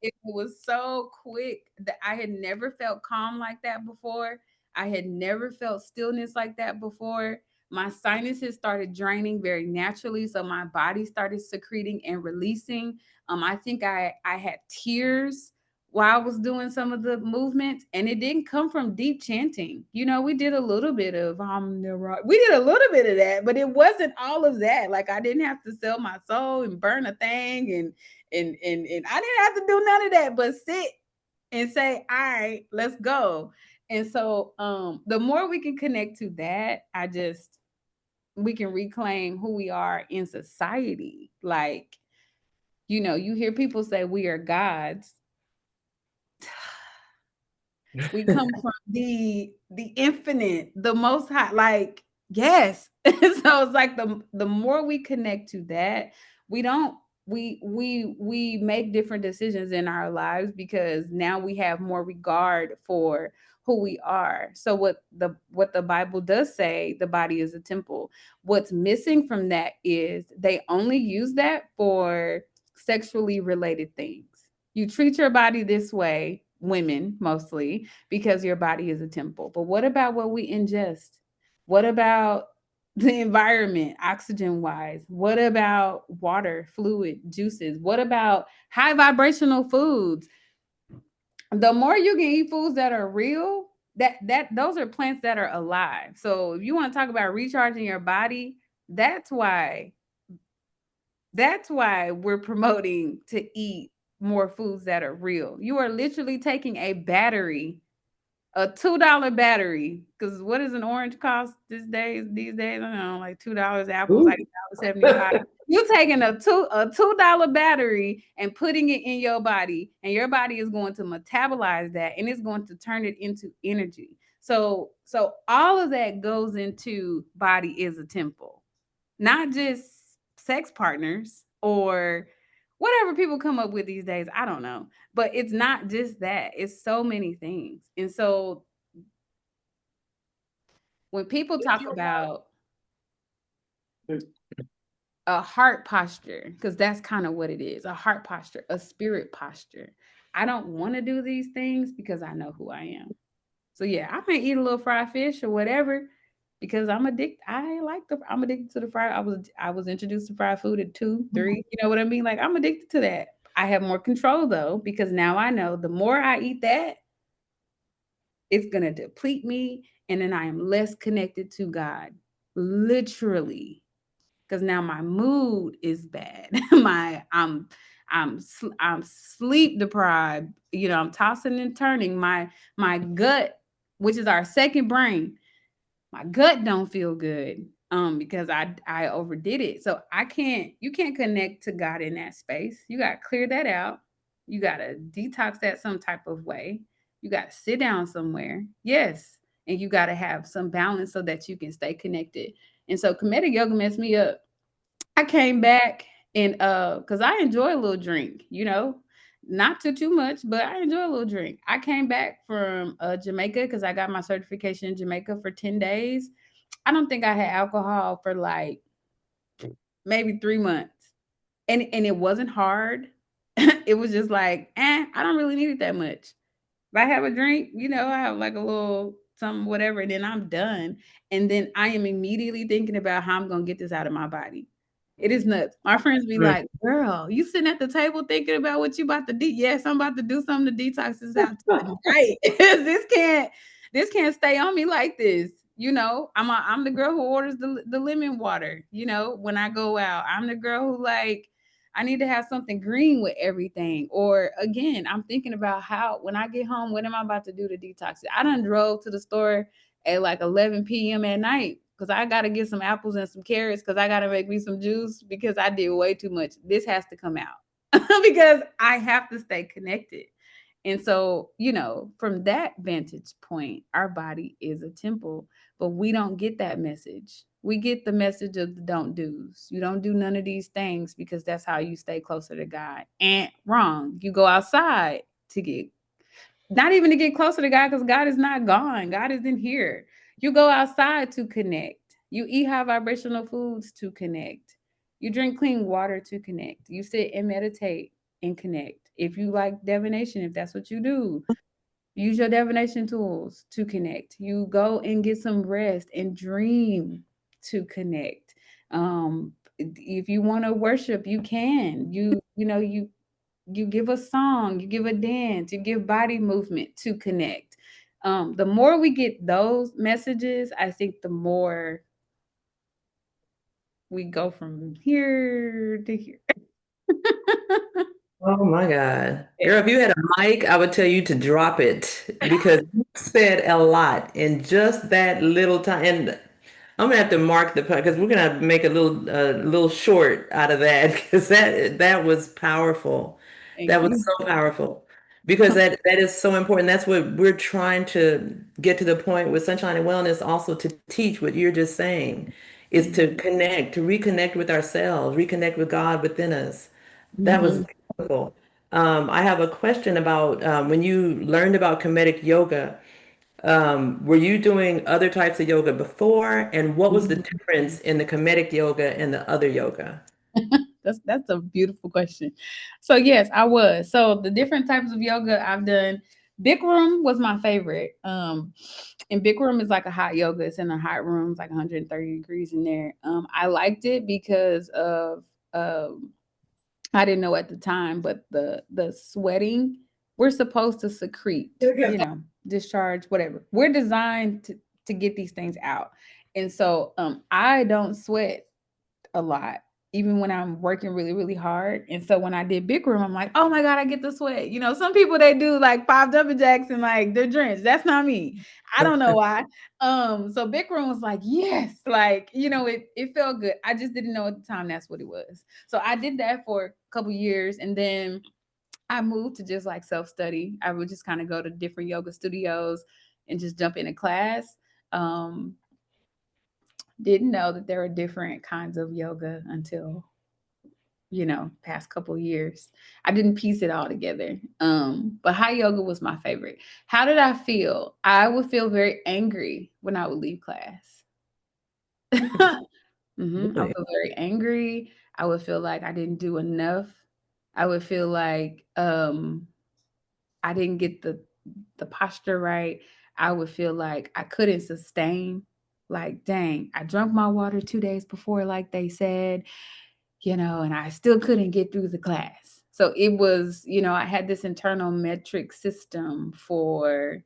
it was so quick that I had never felt calm like that before. I had never felt stillness like that before. My sinuses started draining very naturally, so my body started secreting and releasing. I think I had tears while I was doing some of the movements, and it didn't come from deep chanting. You know, we did a little bit of we did a little bit of that, but it wasn't all of that. Like I didn't have to sell my soul and burn a thing, and I didn't have to do none of that, but sit and say, all right, let's go. And so the more we can connect to that, we can reclaim who we are in society. Like, you know, you hear people say we are gods. We come from the infinite, the most high, like, yes. So it's like the more we connect to that, we don't we make different decisions in our lives because now we have more regard for who we are. So what the Bible does say, the body is a temple. What's missing from that is they only use that for sexually related things. You treat your body this way, women mostly, because your body is a temple. But what about what we ingest? What about the environment, oxygen wise? What about water, fluid, juices? What about high vibrational foods? The more you can eat foods that are real, that those are plants that are alive. So if you want to talk about recharging your body, that's why that's why we're promoting to eat more foods that are real. You are literally taking a battery, a $2 battery, because what does an orange cost these days? I don't know, like $2. Apples like Ooh. $1.75. You're taking a $2 battery and putting it in your body, and your body is going to metabolize that and it's going to turn it into energy. So all of that goes into body is a temple, not just sex partners or whatever people come up with these days. I don't know. But it's not just that, it's so many things. And so when people talk about a heart posture, because that's kind of what it is, a heart posture, a spirit posture. I don't want to do these things because I know who I am. So yeah, I may eat a little fried fish or whatever because I'm addicted. I'm addicted to the fried. I was introduced to fried food at 2, 3. You know what I mean? Like I'm addicted to that. I have more control though because now I know the more I eat that, it's gonna deplete me, and then I am less connected to God. Literally. Because now my mood is bad. I'm sleep deprived. You know, I'm tossing and turning. My gut, which is our second brain, my gut don't feel good because I overdid it. So you can't connect to God in that space. You got to clear that out. You got to detox that some type of way. You got to sit down somewhere. Yes. And you got to have some balance so that you can stay connected. And so comedic yoga messed me up. I came back and because I enjoy a little drink, you know, not too much, but I enjoy a little drink. I came back from Jamaica because I got my certification in Jamaica for 10 days. I don't think I had alcohol for like maybe 3 months. And it wasn't hard. It was just like, I don't really need it that much. If I have a drink, you know, I have like a little something, whatever, and then I'm done. And then I am immediately thinking about how I'm gonna get this out of my body. It is nuts. My friends be like, "Girl, you sitting at the table thinking about what you about to do?" Yes, I'm about to do something to detox this out tonight. This can't stay on me like this. You know, I'm the girl who orders the lemon water. You know, when I go out, I'm the girl who like I need to have something green with everything. Or again, I'm thinking about how when I get home, what am I about to do to detox it? I done drove to the store at like 11 p.m. at night because I got to get some apples and some carrots because I got to make me some juice because I did way too much. This has to come out because I have to stay connected. And so, you know, from that vantage point, our body is a temple, but we don't get that message. We get the message of the don't do's. You don't do none of these things because that's how you stay closer to God. And wrong. You go outside to get, not even to get closer to God because God is not gone. God is in here. You go outside to connect. You eat high vibrational foods to connect. You drink clean water to connect. You sit and meditate and connect. If you like divination, if that's what you do, use your divination tools to connect. You go and get some rest and dream to connect. If you want to worship, you can. You know, you give a song, you give a dance, you give body movement to connect. The more we get those messages, I think the more we go from here to here. Oh my God. Yeah. Girl, if you had a mic, I would tell you to drop it because you said a lot in just that little time. And I'm gonna have to mark the because we're gonna make a little short out of that because that was powerful. Thank That was you. so powerful because that is so important. That's what we're trying to get to the point with Sunshine and Wellness also to teach what you're just saying is to Mhm. connect, to reconnect with ourselves, reconnect with God within us. That was Mhm. beautiful. I have a question about when you learned about Kemetic yoga. Were you doing other types of yoga before? And what was the Mhm. difference in the Kemetic yoga and the other yoga? That's a beautiful question. So yes, I was. So the different types of yoga I've done, Bikram was my favorite. And Bikram is like a hot yoga. It's in a hot room, it's like 130 degrees in there. I liked it because of um I didn't know at the time, but the sweating, we're supposed to secrete, discharge, whatever. We're designed to get these things out. And so I don't sweat a lot, even when I'm working really, really hard. And so when I did Bikram, I'm like, oh my God, I get the sweat. Some people they do like 5 jumping jacks and like they're drenched. That's not me. I don't know why. So Bikram was like, yes, like, it felt good. I just didn't know at the time that's what it was. So I did that for a couple years and then I moved to just like self-study. I would just kind of go to different yoga studios and just jump in a class. Um, didn't know that there were different kinds of yoga until past couple years. I didn't piece it all together. But hot yoga was my favorite. How did I feel? I would feel very angry when I would leave class. I would Really? feel very angry. I would feel like I didn't do enough. I would feel like I didn't get the posture right. I would feel like I couldn't sustain. Like, dang, I drank my water 2 days before, like they said, and I still couldn't get through the class. So it was, I had this internal metric system for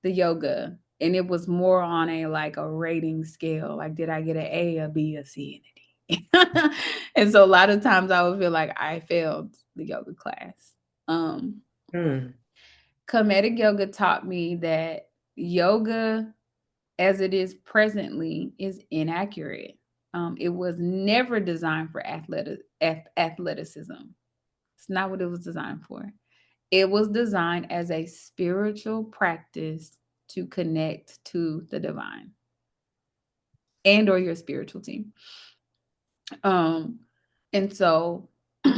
the yoga, and it was more on a like a rating scale. Like, did I get an A, a B, a C, and a D? And so a lot of times I would feel like I failed the yoga class. Um, Hmm. Comedic yoga taught me that yoga as it is presently is inaccurate. It was never designed for athleticism. It's not what it was designed for. It was designed as a spiritual practice to connect to the divine and or your spiritual team. Um, and so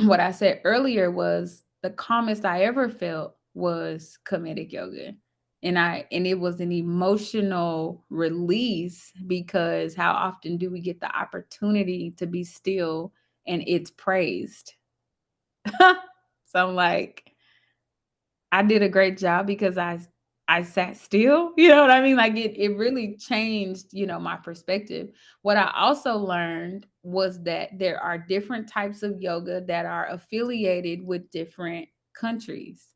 what I said earlier was the calmest I ever felt was comedic yoga. And it was an emotional release because how often do we get the opportunity to be still and it's praised? So I'm like, I did a great job because I sat still, you know what I mean? Like it really changed, my perspective. What I also learned was that there are different types of yoga that are affiliated with different countries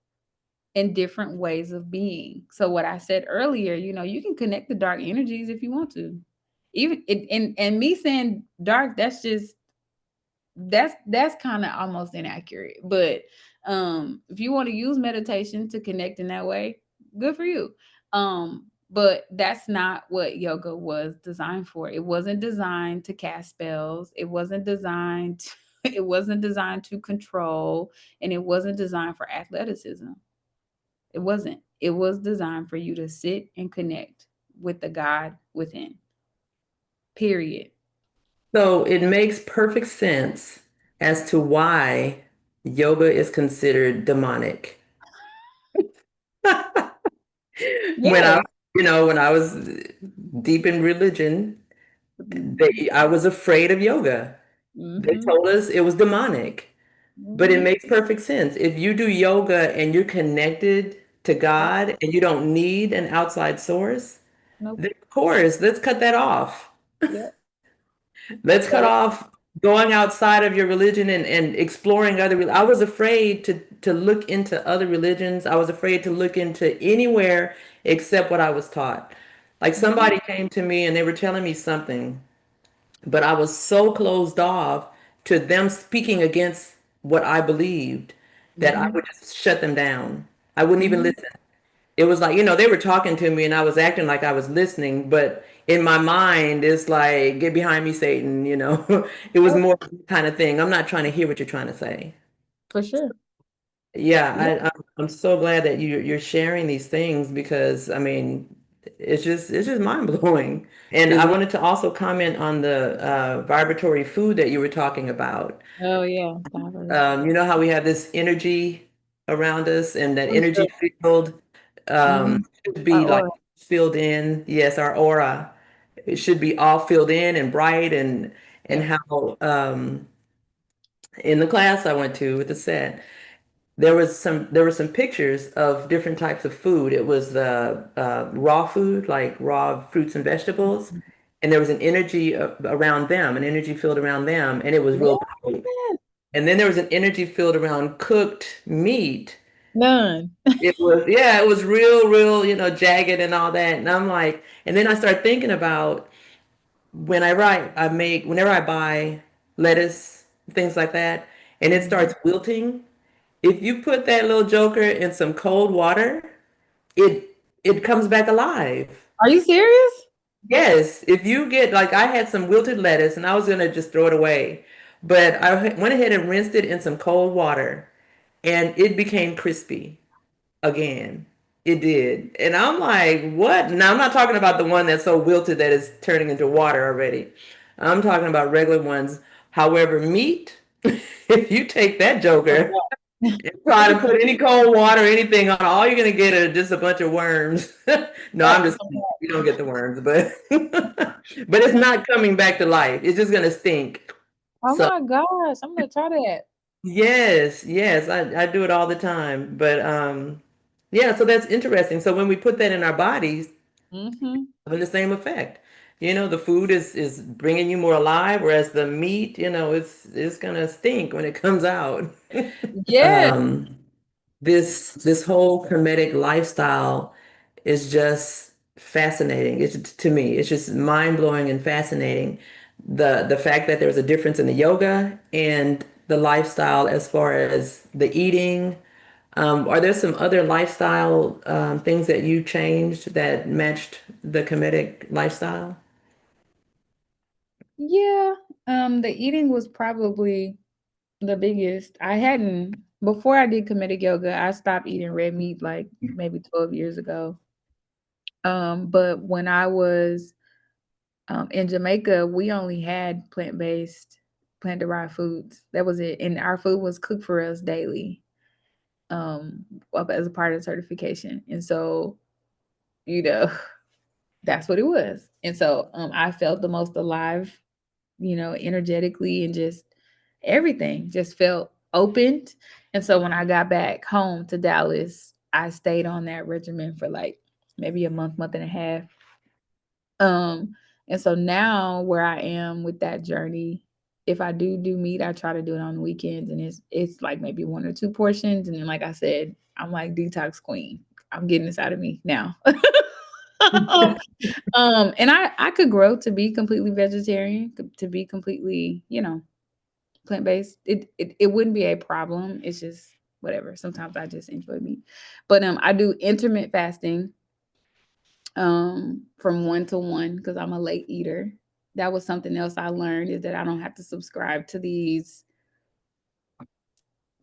and different ways of being. So what I said earlier, you can connect the dark energies if you want to. Even and me saying dark, that's kind of almost inaccurate. But if you want to use meditation to connect in that way, good for you. But that's not what yoga was designed for. It wasn't designed to cast spells. It wasn't designed it wasn't designed to control, and it wasn't designed for athleticism. It wasn't. It was designed for you to sit and connect with the God within. Period. So it makes perfect sense as to why yoga is considered demonic. When I, Yes. when I was deep in religion, I was afraid of yoga. They Mm-hmm. told us it was demonic, but it Mm-hmm. makes perfect sense. If you do yoga and you're connected to Yep. God and you don't need an outside source, Nope. then of course, let's cut that off. Yep. Let's cut So off going outside of your religion and exploring I was afraid to look into other religions. I was afraid to look into anywhere except what I was taught. Like Mhm. somebody came to me and they were telling me something, but I was so closed off to them speaking against what I believed that I Mhm. would just shut them down. I wouldn't even Mhm. listen. It was like, they were talking to me and I was acting like I was listening, but in my mind, it's like, get behind me, Satan. It was Yep, more kind of thing. I'm not trying to hear what you're trying to say. for sure. Yeah, Yeah. I'm so glad that you're sharing these things because I mean, it's just mind blowing. And Is I it? wanted to also comment on the vibratory food that you were talking about. Oh yeah. Diverse. You know how we have this energy around us, and that For energy sure. field Mhm. should Our be like aura. filled in. Yes, our aura. It should be all filled in and bright and Yep. how in the class I went to with the set, there were some pictures of different types of food. It was the raw food, like raw fruits and vegetables, and there was an energy around them, an energy field around them, and it was real Yeah. bright. And then there was an energy field around cooked meat. None. Yeah, it was real, real, jagged and all that. And I'm like, and then I start thinking about whenever I buy lettuce, things like that, and it Mhm. starts wilting, if you put that little joker in some cold water, it comes back alive. Are you serious? Yes, if you get like I had some wilted lettuce and I was gonna just throw it away, but I went ahead and rinsed it in some cold water and it became crispy again. It did. And I'm like, what? Now I'm not talking about the one that's so wilted that it's turning into water already. I'm talking about regular ones. However, meat, if you take that Oh, joker wow. and try to put any cold water or anything on, all you're gonna get are just a bunch of worms. No, I'm just kidding. You don't get the worms, but but it's not coming back to life. It's just gonna stink. Oh So my gosh, I'm gonna try that. yes, yes, I do it all the time. But yeah, so that's interesting. So when we put that in our bodies, Hmm. having the same effect. The food is bringing you more alive, whereas the meat, it's gonna stink when it comes out. Yeah. Um, this whole Kemetic lifestyle is just fascinating. It's to me, it's just mind-blowing and fascinating. The fact that there's a difference in the yoga and the lifestyle as far as the eating. Are there some other lifestyle things that you changed that matched the Kemetic lifestyle? Yeah. The eating was probably the biggest. I hadn't before I did comedic yoga, I stopped eating red meat like maybe 12 years ago. But when I was in Jamaica, we only had plant-based, plant-derived foods. That was it. And our food was cooked for us daily, as a part of certification. And so, you know, that's what it was. And so I felt the most alive, energetically and just everything just felt opened. And so when I got back home to Dallas, I stayed on that regimen for like maybe a month, month and a half. Um, and so now where I am with that journey, if I do meat, I try to do it on the weekends, and it's like maybe one or two portions, and then like I said, I'm like detox queen. I'm getting this out of me now. And I could grow to be completely vegetarian, to be completely, plant-based. It wouldn't be a problem. It's just whatever. Sometimes I just enjoy meat. But I do intermittent fasting from 1 to 1 because I'm a late eater. That was something else I learned is that I don't have to subscribe to these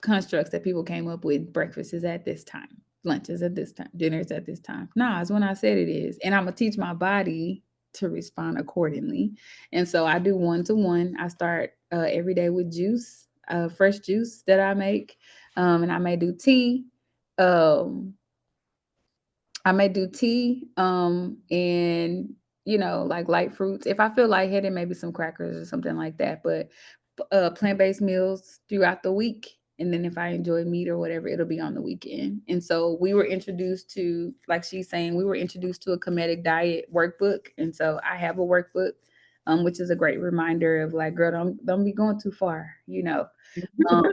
constructs that people came up with. Breakfast is at this time, lunch is at this time, dinner is at this time. Nah, it's when I said it is. And I'm gonna teach my body to respond accordingly. And so I do 1 to 1. I start every day with juice, fresh juice that I make. And I may do tea. Um, I may do tea, and like light fruits. If I feel lightheaded, maybe some crackers or something like that. But plant-based meals throughout the week. And then if I enjoy meat or whatever, it'll be on the weekend. And so we were introduced to, like she's saying, we were introduced to a comedic diet workbook. And so I have a workbook which is a great reminder of like, girl, don't be going too far, you know. Um,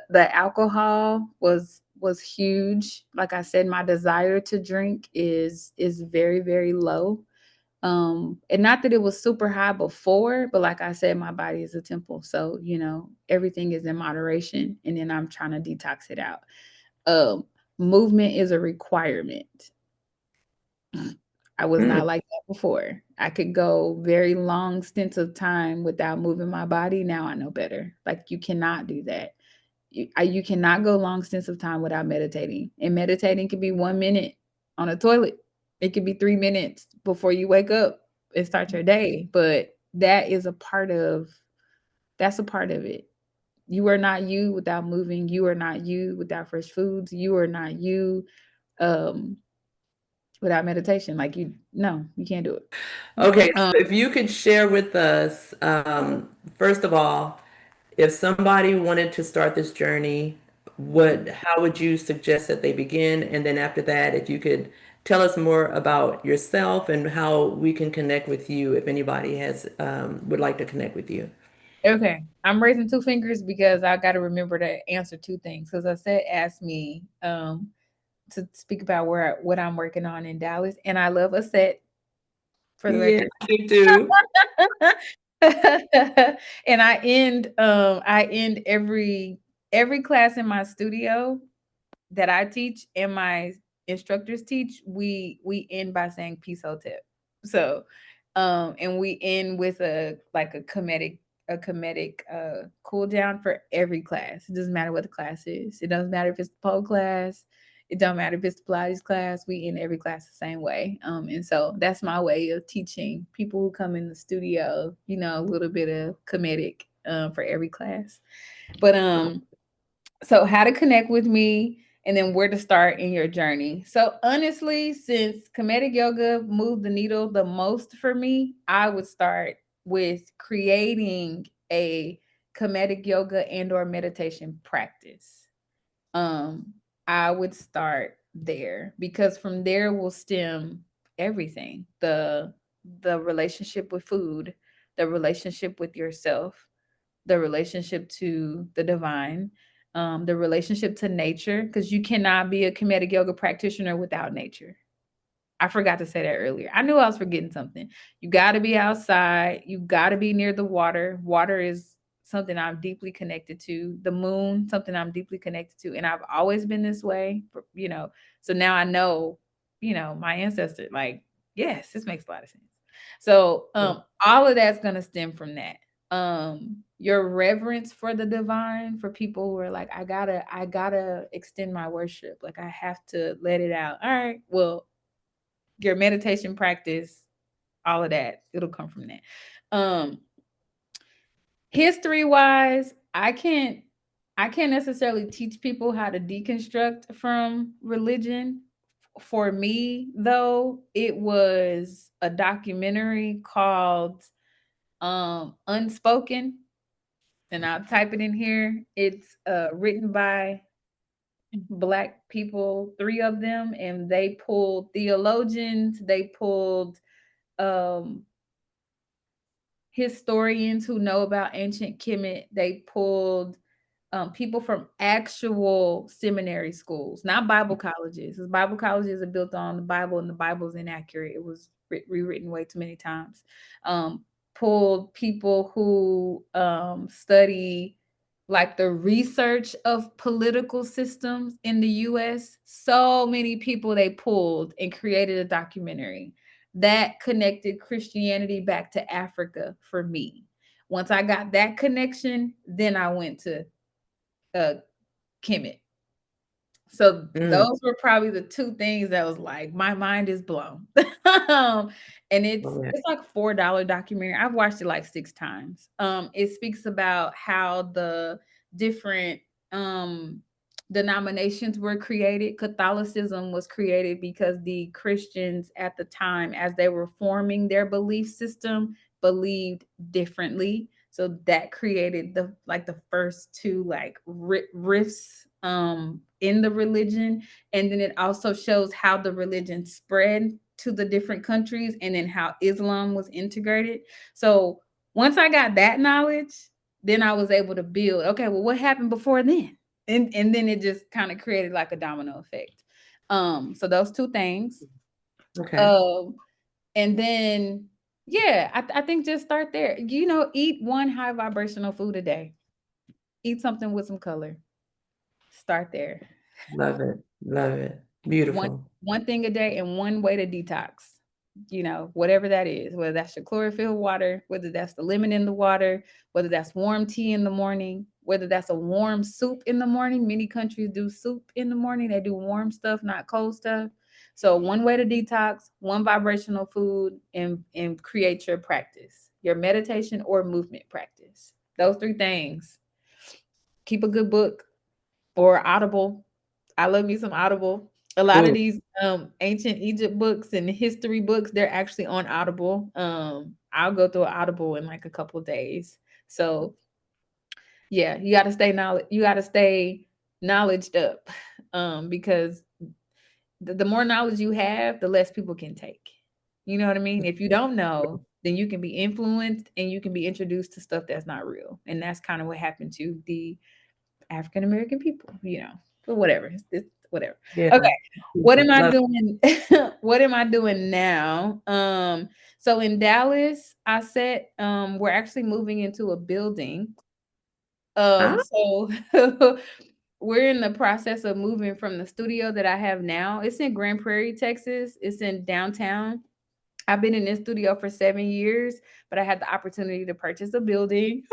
the alcohol was huge. Like I said, my desire to drink is very, very low. And not that it was super high before, but like I said, my body is a temple. So, you know, everything is in moderation, and then I'm trying to detox it out. Um, Movement is a requirement. I was Mm. not like that before. I could go very long stints of time without moving my body. Now I know better. Like you cannot do that. You cannot go long stints of time without meditating. And meditating can be 1 minute on a toilet. It could be 3 minutes before you wake up and start your day. But that is a part of that's a part of it. You are not you without moving. You are not you without fresh foods. You are not you um without meditation. Like no, you can't do it. Okay, so Um, if you could share with us, first of all, if somebody wanted to start this journey, how would you suggest that they begin? And then after that, if you could tell us more about yourself and how we can connect with you if anybody has would like to connect with you. okay, I'm raising two fingers because I got to remember to answer two things. Because I said, ask me to speak about what I'm working on in Dallas, and I love a set for the Yeah, record. you do. And I end every class in my studio that I teach and my instructors teach, we end by saying peace hotel. So and we end with a comedic cool down for every class. It doesn't matter what the class is. It doesn't matter if it's the pole class. It don't matter if it's the Pilates class. We end every class the same way. And so that's my way of teaching people who come in the studio, you know, a little bit of comedic for every class. But so how to connect with me and then where to start in your journey. So honestly, since comedic yoga moved the needle the most for me, I would start with creating a comedic yoga and or meditation practice. um I would start there because from there will stem everything. The relationship with food, the relationship with yourself, the relationship to the divine, the relationship to nature, because you cannot be a comedic yoga practitioner without nature. I forgot to say that earlier. I knew I was forgetting something. You got to be outside. You got to be near the water. Water is something I'm deeply connected to. The moon, something I'm deeply connected to. And I've always been this way, you know. So now I know, you know, my ancestor, like, yes, this makes a lot of sense. So all of that's gonna stem from that. Your reverence for the divine, for people who are like, I gotta extend my worship. Like I have to let it out. All right. Well, your meditation practice, all of that, it'll come from that. Um, History wise, I can't necessarily teach people how to deconstruct from religion. For me, though, it was a documentary called Unspoken, and I'll type it in here. It's written by Black people, three of them, and they pulled theologians, they pulled um historians who know about ancient Kemet. They pulled people from actual seminary schools, not Bible colleges. 'Cause Bible colleges are built on the Bible, and the Bible is inaccurate. It was rewritten way too many times. Um, Pulled people who study like the research of political systems in the US. So many people they pulled and created a documentary that connected Christianity back to Africa for me. Once I got that connection, then I went to uh Kemet. So Mm. those were probably the two things that was like my mind is blown. And it's Oh, yeah. it's like $4 documentary. I've watched it like 6 times. It speaks about how the different um denominations were created. Catholicism was created because the Christians at the time, as they were forming their belief system, believed differently. So that created the first two like rifts in the religion. And then it also shows how the religion spread to the different countries and then how Islam was integrated. So once I got that knowledge, then I was able to build, okay, well, what happened before then? And then it just kind of created like a domino effect. So those two things. Okay. Um, and then yeah, I think just start there. Eat one high vibrational food a day. Eat something with some color. Start there. Love it. Love it. One Beautiful. one thing a day and one way to detox. Whatever that is, whether that's your chlorophyll water, whether that's the lemon in the water, whether that's warm tea in the morning, whether that's a warm soup in the morning. Many countries do soup in the morning. They do warm stuff, not cold stuff. So one way to detox, one vibrational food, and create your practice, your meditation or movement practice. Those three things. Keep a good book or Audible. I love me some Audible. A lot of Ooh. these ancient Egypt books and history books, they're actually on Audible. I'll go through Audible in like a couple of days. So yeah, you gotta stay knowledged up. Because the more knowledge you have, the less people can take. You know what I mean? If you don't know, then you can be influenced and you can be introduced to stuff that's not real. And that's kind of what happened to the African American people. But whatever. It's whatever. Yeah. Okay. What am I Love. doing? What am I doing now? So in Dallas, we're actually moving into a building. Ah, So we're in the process of moving from the studio that I have now. It's in Grand Prairie, Texas. It's in downtown. I've been in this studio for 7 years, but I had the opportunity to purchase a building,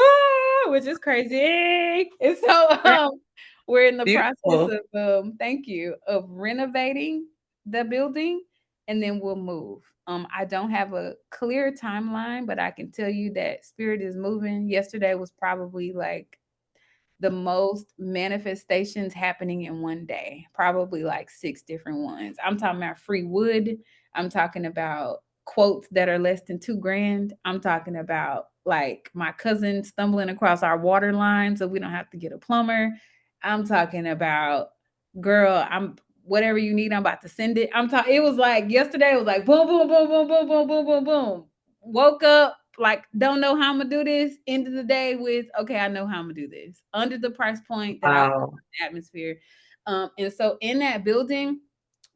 which is crazy. And so we're in the process beautiful. thank you, of renovating the building, and then we'll move. I don't have a clear timeline, but I can tell you that spirit is moving. Yesterday was probably like the most manifestations happening in one day, probably like 6 different ones. I'm talking about free wood. I'm talking about quotes that are less than 2 grand. I'm talking about like my cousin stumbling across our water line so we don't have to get a plumber. I'm talking about, girl, I'm whatever you need, I'm about to send it. It was like yesterday, it was like boom, boom, boom, boom, boom, boom, boom, boom, boom. Woke up, like, don't know how I'm gonna do this. End of the day with, okay, I know how I'm gonna do this under the price point that I want Wow. the atmosphere. And so in that building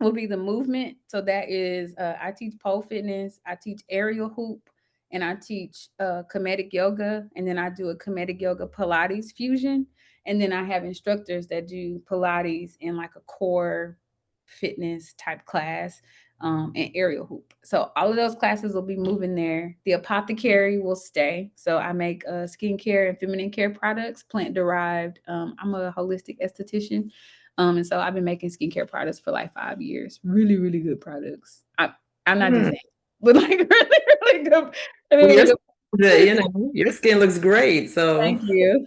will be the movement. So that is, I teach pole fitness, I teach aerial hoop, and I teach comedic yoga, and then I do a comedic yoga Pilates fusion, and then I have instructors that do Pilates in like a core fitness type class, and aerial hoop. So all of those classes will be moving there. The apothecary will stay. So I make skincare and feminine care products, plant derived. I'm a holistic esthetician. And so I've been making skincare products for like 5 years. Really, really good products. I'm not just Hmm. saying, but like really, really good, really, Well, really good. your skin looks great. So, Thank you.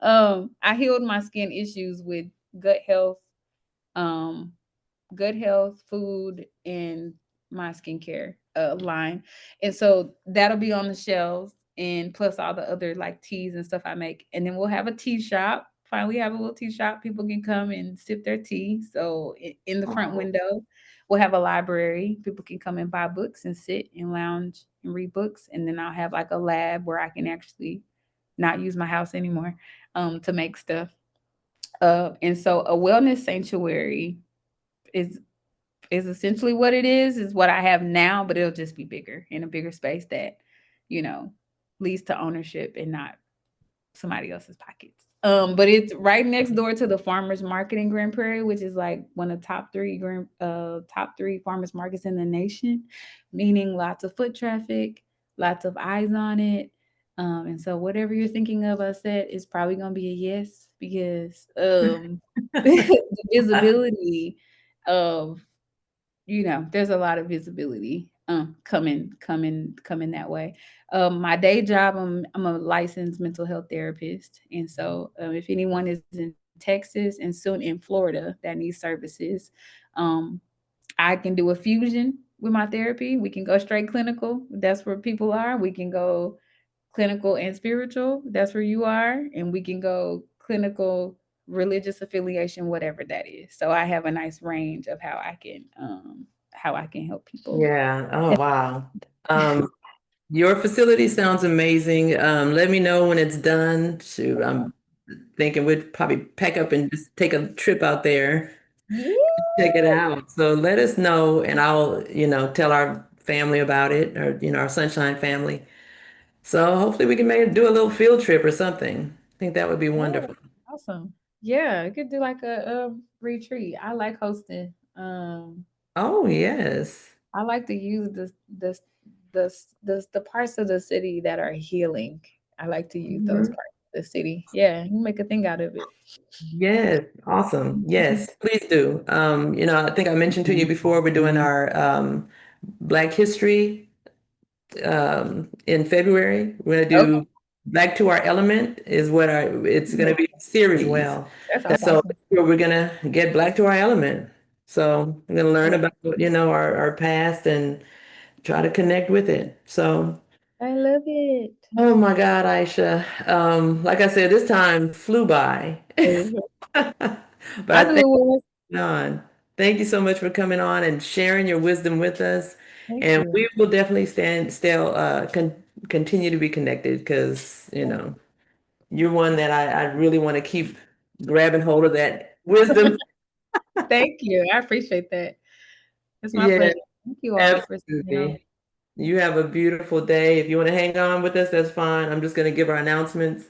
I healed my skin issues with gut health, um, food, and my skincare line. And so that'll be on the shelves, and plus all the other like teas and stuff I make. And then we'll have a tea shop. Finally have a little tea shop. People can come and sip their tea. So in the front oh, window, we'll have a library. People can come and buy books and sit and lounge and read books. And then I'll have like a lab where I can actually not use my house anymore to make stuff. And so a wellness sanctuary is essentially what it is what I have now, but it'll just be bigger in a bigger space that, you know, leads to ownership and not somebody else's pockets. But it's right next door to the farmers market in Grand Prairie, which is like one of the top three farmers markets in the nation, meaning lots of foot traffic, lots of eyes on it. And so whatever you're thinking of, I said, is probably gonna be a yes, because the visibility of, there's a lot of visibility coming that way. My day job, I'm a licensed mental health therapist, and so if anyone is in Texas and soon in Florida that needs services, um, I can do a fusion with my therapy. We can go straight clinical. That's where people are. We can go clinical and spiritual. That's where you are, and we can go clinical, religious affiliation, whatever that is. So I have a nice range of how I can help people. Yeah. Oh, wow. Um, your facility sounds amazing. Let me know when it's done. Shoot, I'm thinking we'd probably pack up and just take a trip out there, check it Yeah. out. So let us know, and I'll, tell our family about it, or, our Sunshine family. So hopefully we can maybe do a little field trip or something. I think that would be Oh, wonderful. awesome. Yeah, I could do like a retreat. I like hosting. Oh, yes. I like to use the parts of the city that are healing. I like to use those Mhm. parts of the city. Yeah, you make a thing out of it. Yes, awesome. Yes, please do. I think I mentioned to you before we're doing our Black History in February. We're gonna Okay. do Back to Our Element is what it's gonna be a series. Well, that sounds So awesome. we're gonna get back to our element. So we're gonna learn Oh, about, our past and try to connect with it. So, I love it. oh my God, Aisha. Like I said, this time flew by. Mhm. But I I knew think it was. on. Thank you so much for coming on and sharing your wisdom with us. Thank And you. we will definitely still continue to be connected because, you're one that I really want to keep grabbing hold of that wisdom. Thank you. I appreciate that. It's my Yeah, pleasure. Thank you all for absolutely. You have a beautiful day. If you want to hang on with us, that's fine. I'm just going to give our announcements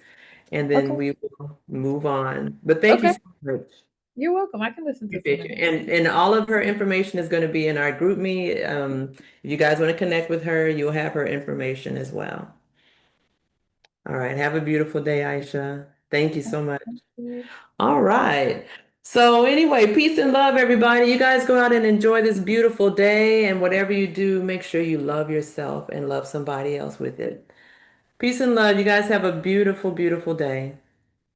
and then Okay. we will move on. But thank you Okay. so much. You're welcome. I can listen to some Appreciate of you. them. And all of her information is going to be in our group me. If you guys want to connect with her, you'll have her information as well. All right. Have a beautiful day, Aisha. Thank you so much. Thank you. All right. So anyway, peace and love, everybody. You guys go out and enjoy this beautiful day. And whatever you do, make sure you love yourself and love somebody else with it. Peace and love. You guys have a beautiful, beautiful day.